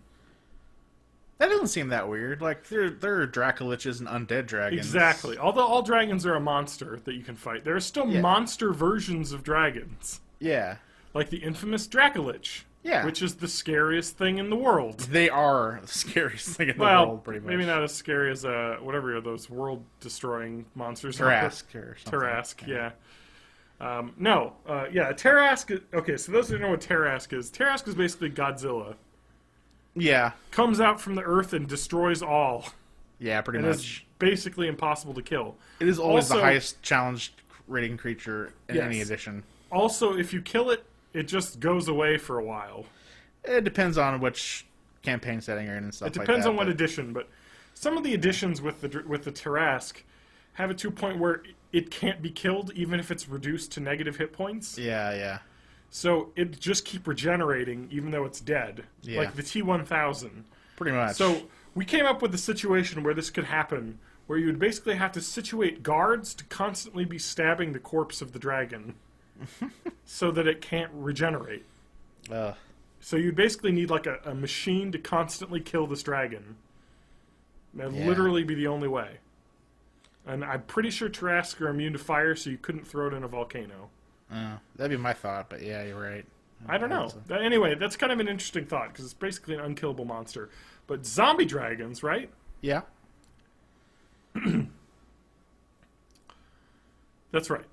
That doesn't seem that weird. Like, there are Dracoliches and undead dragons. Exactly. Although all dragons are a monster that you can fight, there are still monster versions of dragons. Yeah. Like the infamous Dracolich. Yeah. Which is the scariest thing in the world. They are the scariest thing in the Well, world, pretty much. maybe not as scary as whatever those world-destroying monsters are. Tarrasque or something. Tarrasque, yeah. Tarrasque. Okay, so those who don't know what Tarrasque is basically Godzilla. Yeah. Comes out from the earth and destroys all. Yeah, pretty And much. is basically impossible to kill. It is always Also- the highest challenge rating creature in Yes. any edition. Also, if you kill it, it just goes away for a while. It depends on which campaign setting you're in and stuff It like that. depends on what but- edition, but some of the editions with the Tarrasque have it to a point where it can't be killed even if it's reduced to negative hit points. Yeah, yeah. So it just keep regenerating even though it's dead. Yeah. Like the T-1000. Pretty much. So we came up with a situation where this could happen, where you would basically have to situate guards to constantly be stabbing the corpse of the dragon so that it can't regenerate. So you'd basically need like a machine to constantly kill this dragon. That'd literally be the only way. And I'm pretty sure Tarrasque are immune to fire, so you couldn't throw it in a volcano. that'd be my thought, but yeah, you're right. I don't know. Anyway, that's kind of an interesting thought, because it's basically an unkillable monster. But zombie dragons, right? Yeah. That's right.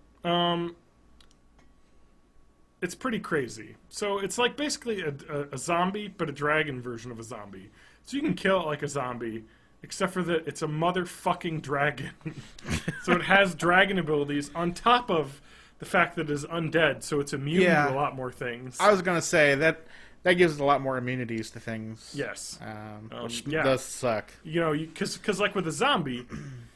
It's pretty crazy. So it's like basically a zombie, but a dragon version of a zombie. So you can kill it like a zombie, except for that it's a motherfucking dragon. So it has dragon abilities on top of the fact that it is undead, so it's immune Yeah. to a lot more things. I was going to say that gives it a lot more immunities to things. Yes. Which yeah. does suck. You know, because like with a zombie,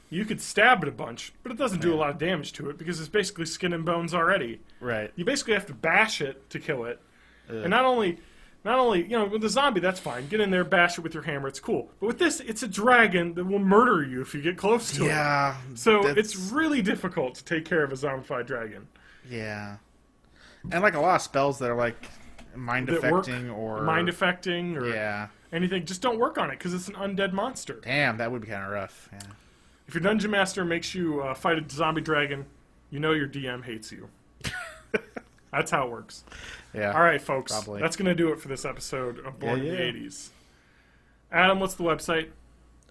you could stab it a bunch, but it doesn't do a lot of damage to it because it's basically skin and bones already. Right. You basically have to bash it to kill it. And not only, you know, with the zombie, that's fine. Get in there, bash it with your hammer, it's cool. But with this, it's a dragon that will murder you if you get close to it. Yeah. So that's- it's really difficult to take care of a zombified dragon. Yeah. And like a lot of spells that are like mind That work, affecting or mind affecting or Yeah. anything, just don't work on it because it's an undead monster. Damn, that would be kind of rough. Yeah. If your dungeon master makes you fight a zombie dragon, you know your DM hates you. That's how it works. Yeah. All right, folks. Probably. That's going to do it for this episode of Born in Yeah. the 80s. Adam, what's the website?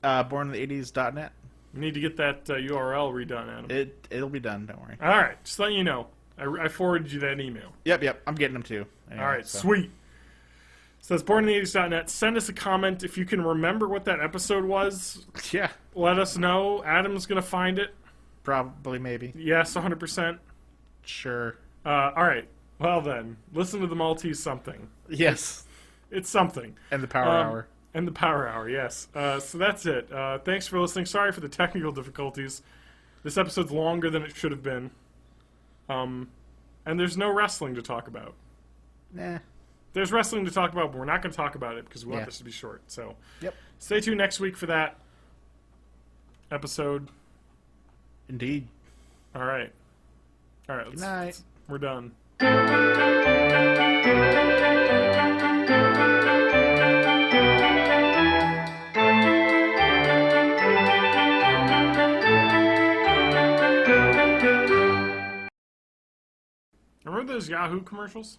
BorninthE80s.net. We need to get that URL redone, Adam. It'll be done. Don't worry. All right, just letting you know. I forwarded you that email. Yep. I'm getting them too. Anyway, All right, so. sweet. So that's borninthE80s.net. Send us a comment if you can remember what that episode was. Yeah. Let us know. Adam's going to find it. Probably, maybe. Yes, 100%. Sure. All right. Well then, listen to the Maltese something. Yes. It's something. And the Power Hour. And the Power Hour, yes. So that's it. Thanks for listening. Sorry for the technical difficulties. This episode's longer than it should have been. And there's no wrestling to talk about. Nah. There's wrestling to talk about, but we're not going to talk about it because we want Yeah. this to be short. So Yep. stay tuned next week for that episode. Indeed. All right. All right. Good night. We're done. Remember those Yahoo commercials?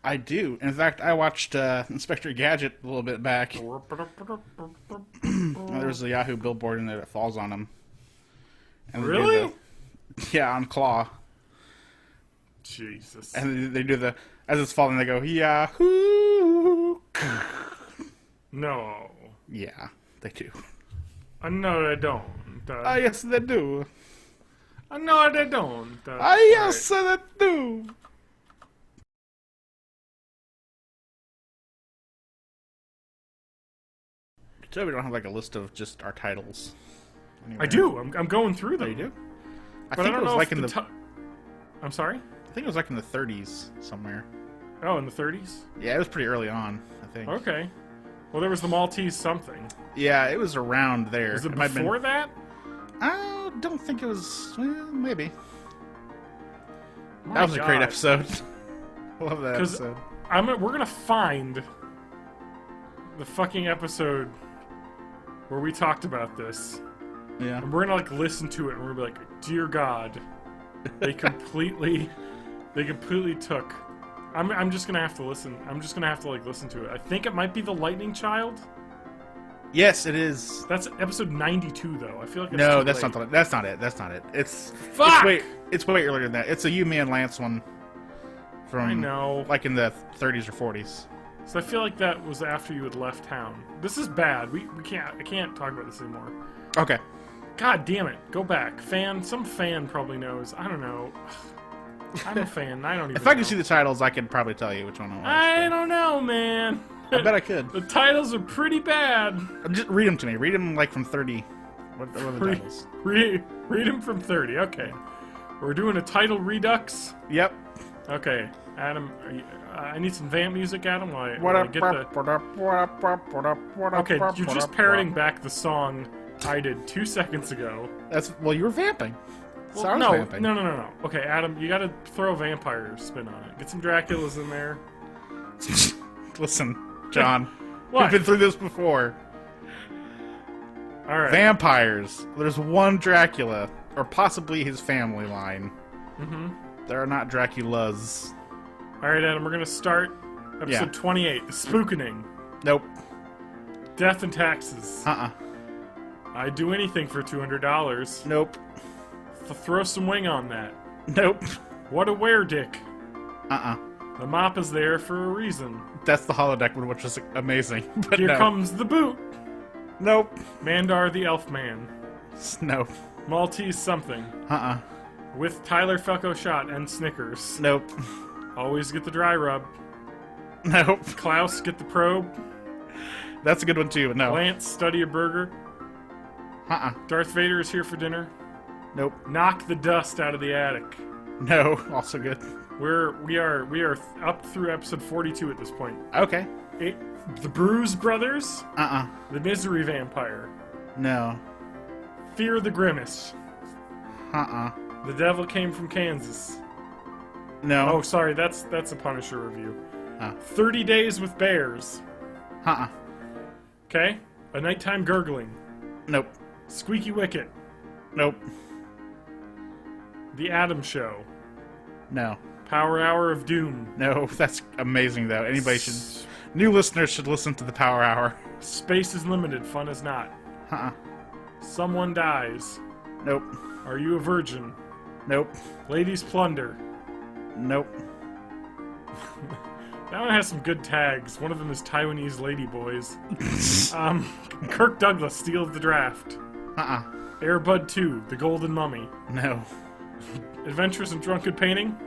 I do. In fact, I watched Inspector Gadget a little bit back. There's a Yahoo billboard in there that falls on him. And they do Really? yeah, on Claw. Jesus. And they do the, as it's falling, they go, Yahoo! No. Yeah, they do. No, they don't. Ah, yes, they do. No, they don't. Ah, yes, they do. So we don't have like a list of just our titles. Anywhere. I do. I'm going through them. Oh, you do? I But think I it don't was know like if in the. I'm sorry? I think it was like in the 30s somewhere. Oh, in the 30s? Yeah, it was pretty early on. I think. Okay. Well, there was the Maltese something. Yeah, it was around there. Was it might have been- before that? I don't think it was. Well, maybe. My That was a great God. episode. Love that 'Cause episode. We're gonna find the fucking episode where we talked about this, Yeah. and we're gonna like listen to it, and we're gonna be like, "Dear God, they completely took." I'm just gonna have to listen. I'm just gonna have to like listen to it. I think it might be the Lightning Child. Yes, it is. That's episode 92, though. I feel like it's No, too that's late. not. That's not it. That's not it. It's. Fuck! It's way earlier than that. It's a You, Me, and Lance one. From I know. like in the 30s or 40s. So I feel like that was after you had left town. This is bad. We can't. I can't talk about this anymore. Okay. God damn it! Go back. Some fan probably knows. I don't know. I'm a fan. I don't even. If I know. could see the titles, I could probably tell you which one it was. I don't know, man. I bet I could. The titles are pretty bad. Just read them to me. Read them like from 30. What are the Read, titles? read them from 30. Okay. We're doing a title redux. Yep. Okay, Adam. I need some vamp music, Adam. While I What get the. Okay, you're just parroting back the song I did 2 seconds ago. That's well, you were vamping. Well, So I was no, vamping. no. Okay, Adam, you gotta throw a vampire spin on it. Get some Draculas in there. Listen, John. What? We've been through this before. All right. Vampires. There's one Dracula, or possibly his family line. Mm-hmm. There are not Draculas. All right, Adam. We're gonna start episode Yeah. 28, the Spookening, Nope. Death and Taxes. I'd do anything for $200. Nope. Throw some wing on that. Nope. What a weredick. Uh-uh. The mop is there for a reason. That's the holodeck one, which is amazing. But Here no. comes the boot. Nope. Mandar the Elf Man. Nope. Maltese something. Uh-uh. With Tyler Felco shot and Snickers. Nope. Always get the dry rub. Nope. Klaus, get the probe. That's a good one too, but no. Lance, study a burger. Uh-uh. Darth Vader is here for dinner. Nope. Knock the dust out of the attic. No. Also good. We are up through episode 42 at this point. Okay. The Bruise Brothers. Uh-uh. The Misery Vampire. No. Fear the Grimace. Uh-uh. The Devil Came from Kansas. No. Oh, sorry, that's a Punisher review. Huh. 30 Days with Bears. Uh-uh. Okay? A Nighttime Gurgling. Nope. Squeaky Wicket. Nope. The Adam Show. No. Power Hour of Doom. No. That's amazing, though. Anybody should... New listeners should listen to the Power Hour. Space is limited, fun is not. Uh-uh. Someone dies. Nope. Are you a virgin? Nope. Ladies plunder. Nope. That one has some good tags. One of them is Taiwanese ladyboys. Kirk Douglas steals the draft. Uh-uh. Airbud 2, The Golden Mummy. No. Adventures in Drunken Painting.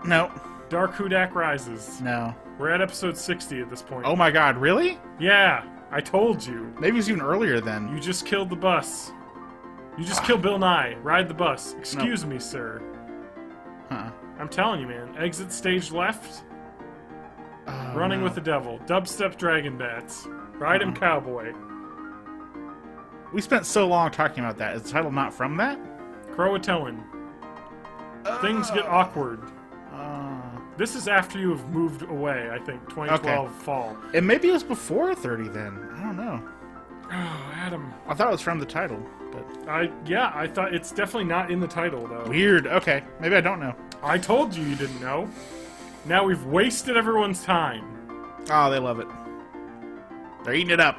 No. Dark Hudak Rises. No. We're at episode 60 at this point. Oh my god, really? Yeah, I told you. Maybe it was even earlier then. You just killed the bus. You just killed Bill Nye. Ride the bus. Excuse me, sir. Uh-uh. I'm telling you, man. Exit stage left. Oh, Running no. with the Devil. Dubstep Dragon Bats. Ride him, Cowboy. We spent so long talking about that. Is the title not from that? Croatoan. Things get awkward. Uh, This is after you have moved away, I think. 2012 fall. and maybe it was before 30 then. I don't know. Oh, Adam. I thought it was from the title, but... I thought it's definitely not in the title, though. Weird. Okay. Maybe I don't know. I told you didn't know. Now we've wasted everyone's time. Oh, they love it. They're eating it up.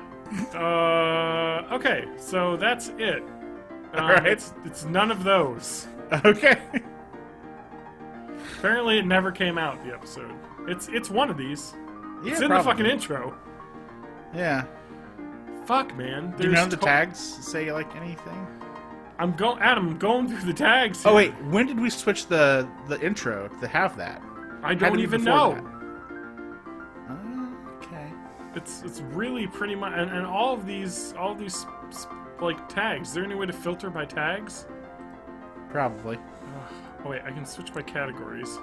Okay, so that's it. Alright. It's none of those. Okay. Apparently it never came out, the episode. It's one of these. Yeah, It's in probably. the fucking intro. Yeah. Fuck, man. Do none of the tags say like anything? Adam, I'm going through the tags here. Oh wait, when did we switch the intro to have that? I don't even know. Okay. It's really pretty much, and all of these like tags. Is there any way to filter by tags? Probably. Oh wait, I can switch by categories.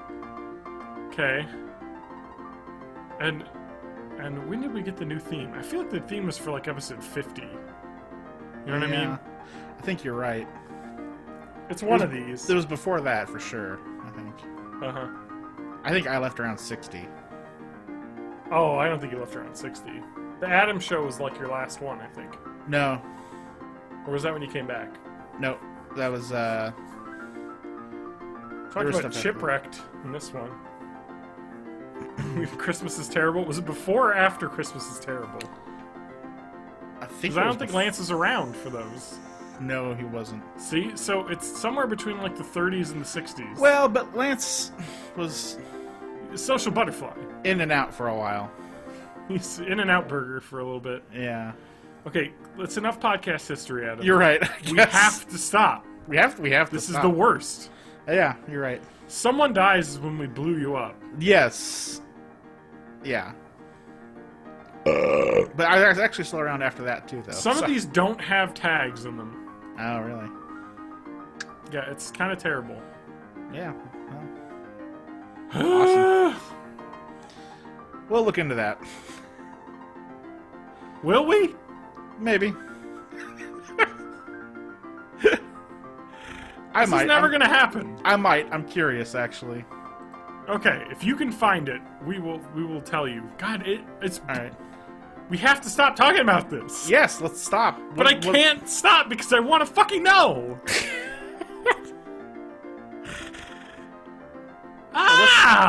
Okay. And when did we get the new theme? I feel like the theme was for like episode 50. You know what I mean? I think you're right. It's one of these. It was before that for sure, I think. Uh-huh. I think I left around 60. Oh, I don't think you left around 60. The Adam show was like your last one, I think. No. Or was that when you came back? No. That was Talk there was about stuff Shipwrecked in this one. Christmas is Terrible. Was it before or after Christmas is Terrible? I think Because I don't think Lance was around for those. No, he wasn't. See? So it's somewhere between like the 30s and the 60s. Well, but Lance was Social Butterfly. in and out for a while. He's in and out burger for a little bit. Yeah. Okay, that's enough podcast history, Adam. You're right. We have to stop. We have to This is stop. the worst. Yeah, you're right. Someone dies when we blew you up. Yes. Yeah. But I was actually still around after that too, though. Some of these don't have tags in them. Oh, really? Yeah, it's kind of terrible. Yeah. Well, awesome. We'll look into that. Will we? Maybe. I This might. is never going to happen. I might. I'm curious, actually. Okay, if you can find it, we will tell you. God, it's. All right. We have to stop talking about this. Yes, let's stop. But I can't stop because I want to fucking know.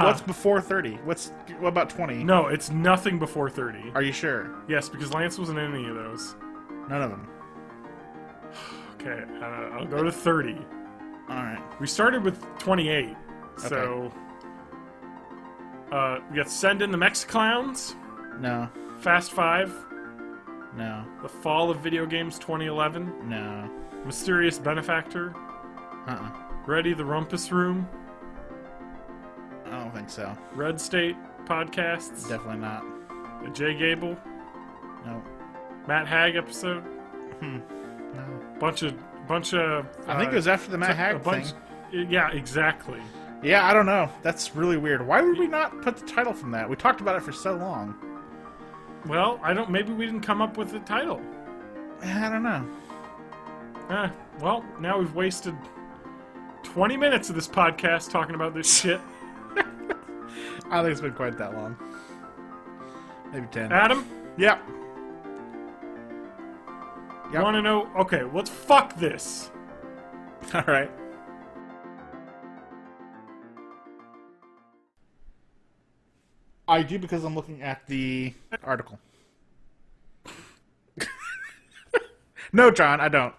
What's before 30? What about 20? No, it's nothing before 30. Are you sure? Yes, because Lance wasn't in any of those. None of them. Okay, I'll go to 30. All right. We started with 28, so... we got Send in the Mexiclowns, No. Fast 5, No. The Fall of Video Games 2011, No. Mysterious Benefactor, Ready the Rumpus Room, I don't think so. Red State Podcasts, Definitely not. the Jay Gable, No. Matt Haig episode, No. bunch of. I think it was after the Matt Haig thing. Yeah, exactly. Yeah, I don't know. That's really weird. Why would we not put the title from that? We talked about it for so long. Well, I don't. Maybe we didn't come up with the title. I don't know. Well, now we've wasted 20 minutes of this podcast talking about this shit. I don't think it's been quite that long. Maybe 10. Adam, Yep. you want to know? Okay, let's fuck this. All right. I do because I'm looking at the article. No, John, I don't.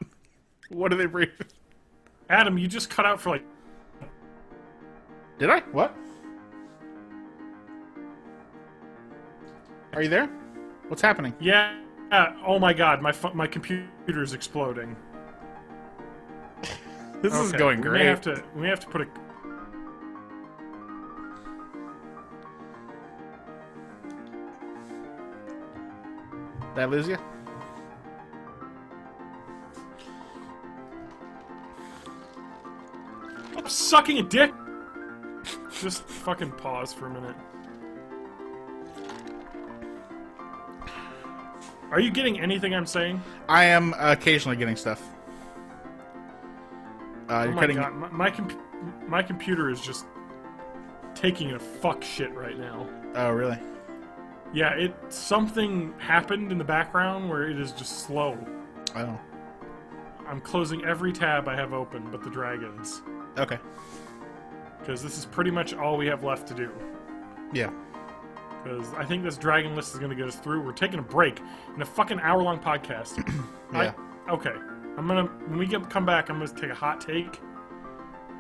What do they brief? Adam, you just cut out for like. Did I? What? Are you there? What's happening? Yeah. Oh my god, my computer is exploding. This is going great. We may have to put a. Did I lose you? I'm sucking a dick. Just fucking pause for a minute. Are you getting anything I'm saying? I am occasionally getting stuff. Oh You're my cutting. god, my computer is just taking a fuck shit right now. Oh, really? Yeah, something happened in the background where it is just slow. Oh. I'm closing every tab I have open but the dragons. Okay. Because this is pretty much all we have left to do. Yeah. Because I think this dragon list is going to get us through. We're taking a break in a fucking hour-long podcast. Yeah. Okay. When we come back, I'm gonna take a hot take.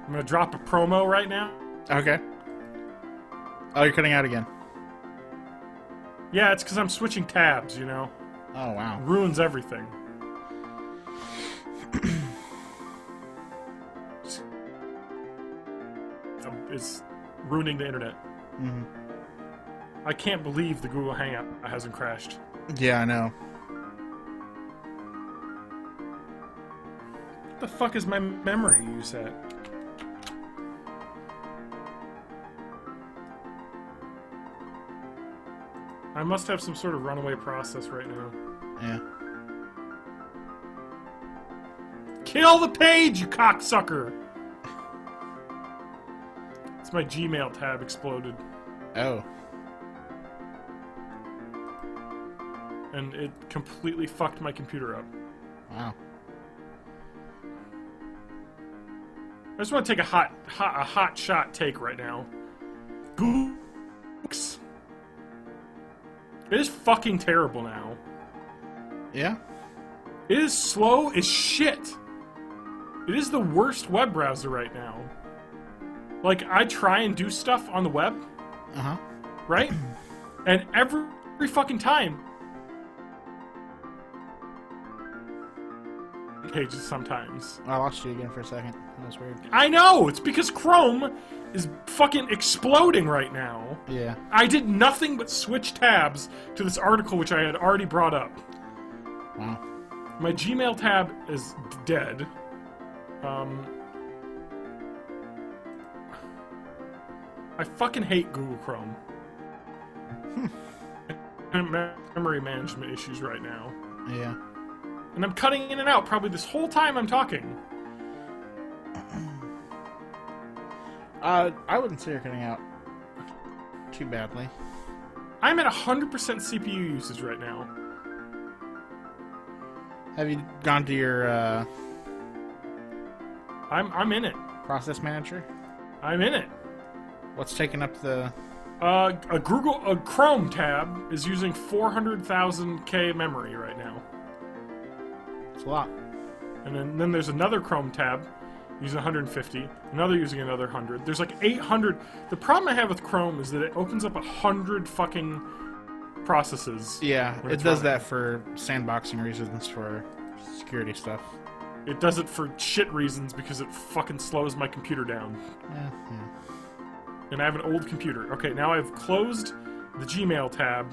I'm gonna drop a promo right now. Okay. Oh, you're cutting out again. Yeah, it's because I'm switching tabs, you know? Oh, wow. Ruins everything. It's ruining the internet. Mhm. I can't believe the Google Hangout hasn't crashed. Yeah, I know. What the fuck is my memory use at? I must have some sort of runaway process right now. Yeah. Kill the page, you cocksucker! It's my Gmail tab exploded. Oh. And it completely fucked my computer up. Wow. I just want to take a hot shot take right now. Gooks. It is fucking terrible now. Yeah? It is slow as shit. It is the worst web browser right now. Like, I try and do stuff on the web, Uh-huh. right? And every fucking time, pages sometimes. I lost you again for a second. That was weird. I know! It's because Chrome is fucking exploding right now. Yeah. I did nothing but switch tabs to this article which I had already brought up. Wow. My Gmail tab is dead. I fucking hate Google Chrome. Memory management issues right now. Yeah. And I'm cutting in and out probably this whole time I'm talking. I wouldn't say you're cutting out too badly. I'm at 100% CPU usage right now. Have you gone to your I'm in it. process manager? I'm in it. What's taking up the... A Chrome tab is using 400,000 K memory right now. It's a lot. And then there's another Chrome tab using 150, another using another 100. There's like 800. The problem I have with Chrome is that it opens up 100 fucking processes. Yeah, when it it's does running. that for sandboxing reasons, for security stuff. It does it for shit reasons because it fucking slows my computer down. Yeah. And I have an old computer. Okay, now I've closed the Gmail tab,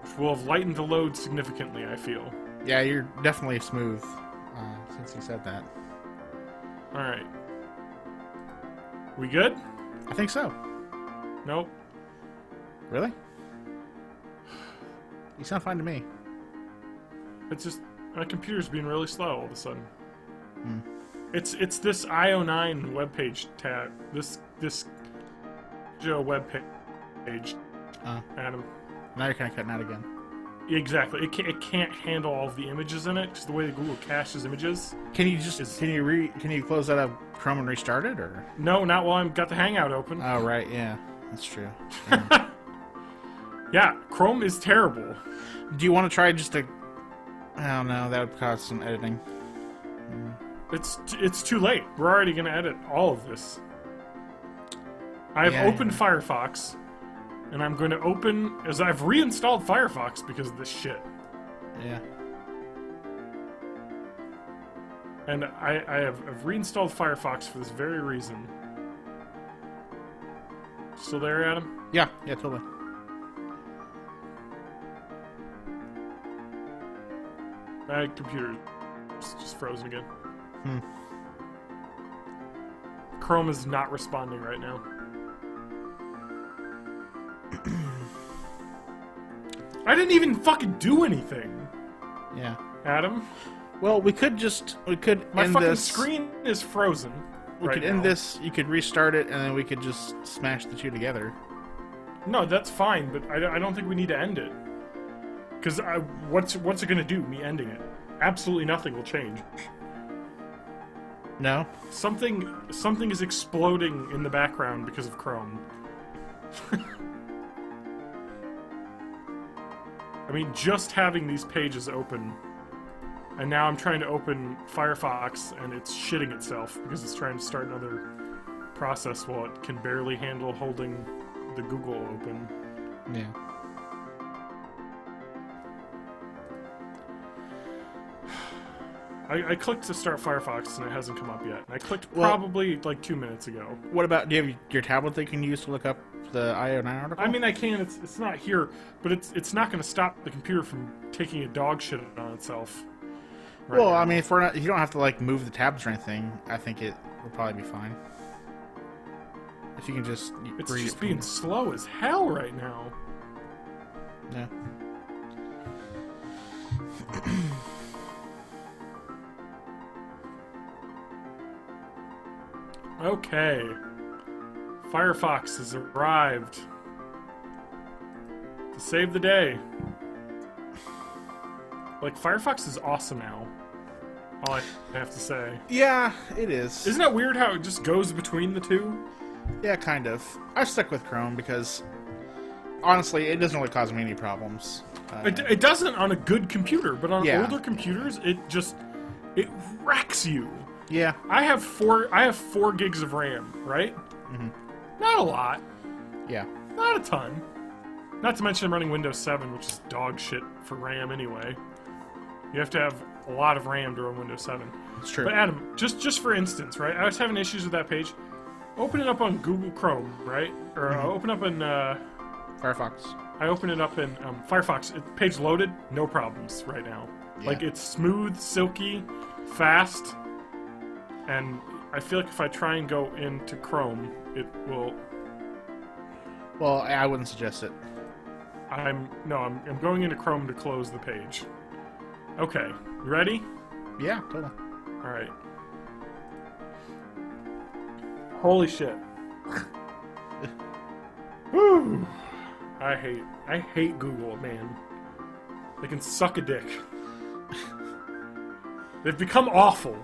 which will have lightened the load significantly, I feel. Yeah, you're definitely smooth, since you said that. Alright. We good? I think so. Nope. Really? You sound fine to me. It's just my computer's being really slow all of a sudden. It's this IO9 webpage tab. This Joe web page. Adam. Now you're kind of cutting out again. Exactly. It can't handle all of the images in it because the way that Google caches images. Can you just can you close that up Chrome and restart it, or? No, not while I've got the Hangout open. Oh right, yeah, that's true. Yeah, Chrome is terrible. Do you want to try just to? I don't know. That would cause some editing. It's too late. We're already going to edit all of this. I've Yeah, opened yeah. Firefox, and I'm going to open as I've reinstalled Firefox because of this shit. Yeah. And I've reinstalled Firefox for this very reason. Still there, Adam? Yeah. Totally. My computer is just frozen again. Chrome is not responding right now. I didn't even fucking do anything, Yeah. Adam. Well, we could My end fucking this. screen is frozen. We right could end now. this. You could restart it, and then we could just smash the two together. No, that's fine, but I don't think we need to end it. Because what's it going to do, me ending it? Absolutely nothing will change. No. Something is exploding in the background because of Chrome. I mean, just having these pages open, and now I'm trying to open Firefox, and it's shitting itself because it's trying to start another process while it can barely handle holding the Google open. Yeah. I clicked to start Firefox and it hasn't come up yet. I clicked Well- probably like 2 minutes ago. What about, do you have your tablet that you can use to look up the IO9 article? I mean, I can. It's not here, but it's not going to stop the computer from taking a dog shit on itself. right well, now. I mean, if we're not, you don't have to like move the tabs or anything. I think it will probably be fine. If you can just it's read just it being from- slow as hell right now. Yeah. Okay. Firefox has arrived to save the day. Like, Firefox is awesome now. All I have to say. Yeah, it is. Isn't that weird how it just goes between the two? Yeah, kind of. I stuck with Chrome because, honestly, it doesn't really cause me any problems. It doesn't on a good computer, but on Yeah. older computers, it wrecks you. Yeah. I have 4 gigs of RAM, right? Mhm. Not a lot. Yeah. Not a ton. Not to mention I'm running Windows 7, which is dog shit for RAM anyway. You have to have a lot of RAM to run Windows 7. It's true. But Adam, just for instance, right? I was having issues with that page. Open it up on Google Chrome, right? Or open up in... Firefox. I open it up in Firefox. Page loaded, no problems right now. Yeah. Like, it's smooth, silky, fast, and I feel like if I try and go into Chrome, it will... Well, I wouldn't suggest it. I'm going into Chrome to close the page. Okay, you ready? Yeah, totally. All right. Holy shit. Whew. I hate Google, man. They can suck a dick. They've become awful.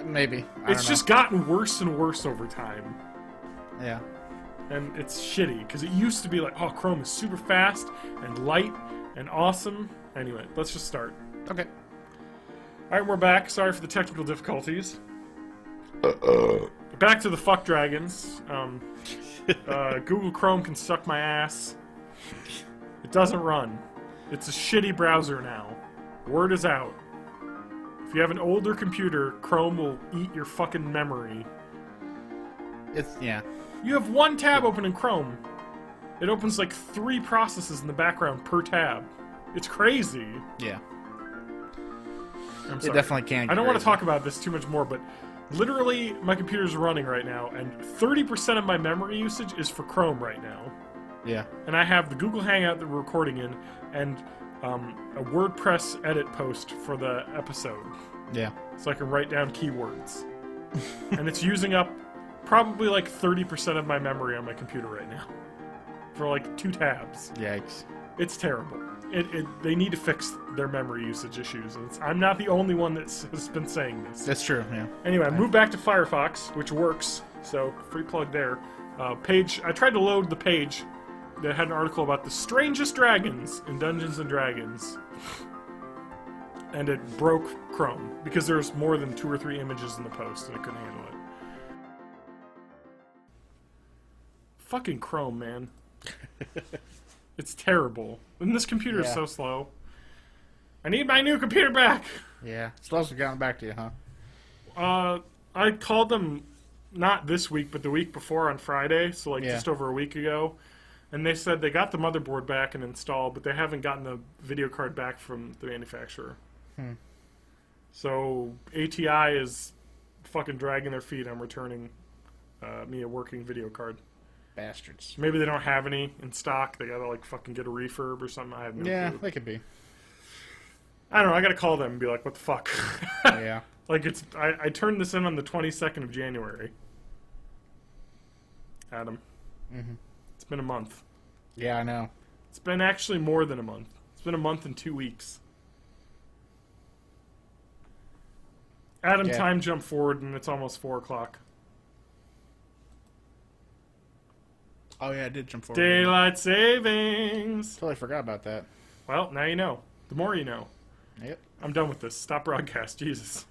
Maybe. I It's don't just gotten worse and worse over time. know. Yeah. And it's shitty, because it used to be like, oh, Chrome is super fast and light and awesome. Anyway, let's just start. Okay. Alright, we're back. Sorry for the technical difficulties. Back to the fuck dragons. Google Chrome can suck my ass. It doesn't run. It's a shitty browser now. Word is out. If you have an older computer, Chrome will eat your fucking memory. Yeah. You have one tab open in Chrome. It opens like 3 processes in the background per tab. It's crazy. Yeah. I'm It sorry. definitely can. I don't want to crazy. talk about this too much more, but literally my computer's running right now, and 30% of my memory usage is for Chrome right now. Yeah. And I have the Google Hangout that we're recording in, and a WordPress edit post for the episode, Yeah. so I can write down keywords. And it's using up probably like 30% of my memory on my computer right now for like 2 tabs. Yikes. It's terrible. They need to fix their memory usage issues. And I'm not the only one that has been saying this. That's true. Yeah. Anyway, I moved back to Firefox, which works. So free plug there. I tried to load the page that had an article about the strangest dragons in Dungeons and Dragons, and it broke Chrome because there's more than 2 or 3 images in the post, and I couldn't handle it. Fucking Chrome, man. It's terrible. And this computer is Yeah. so slow. I need my new computer back! Yeah. Slow's gotten back to you, huh? I called them not this week, but the week before on Friday, so like Yeah. just over a week ago. And they said they got the motherboard back and installed, but they haven't gotten the video card back from the manufacturer. So ATI is fucking dragging their feet on returning me a working video card. Bastards. Maybe they don't have any in stock. They gotta like fucking get a refurb or something. I have no Yeah, clue. they could be. I don't know. I gotta call them and be like, what the fuck? Yeah. Like I turned this in on the 22nd of January. Adam. Mhm. It's been a month. Yeah, I know. It's been actually more than a month. It's been a month and 2 weeks. Adam, Yeah. time jump forward and it's almost 4 o'clock. Oh yeah, I did jump forward. Daylight savings! Totally forgot about that. Well, now you know. The more you know. Yep. I'm done with this. Stop broadcast. Jesus.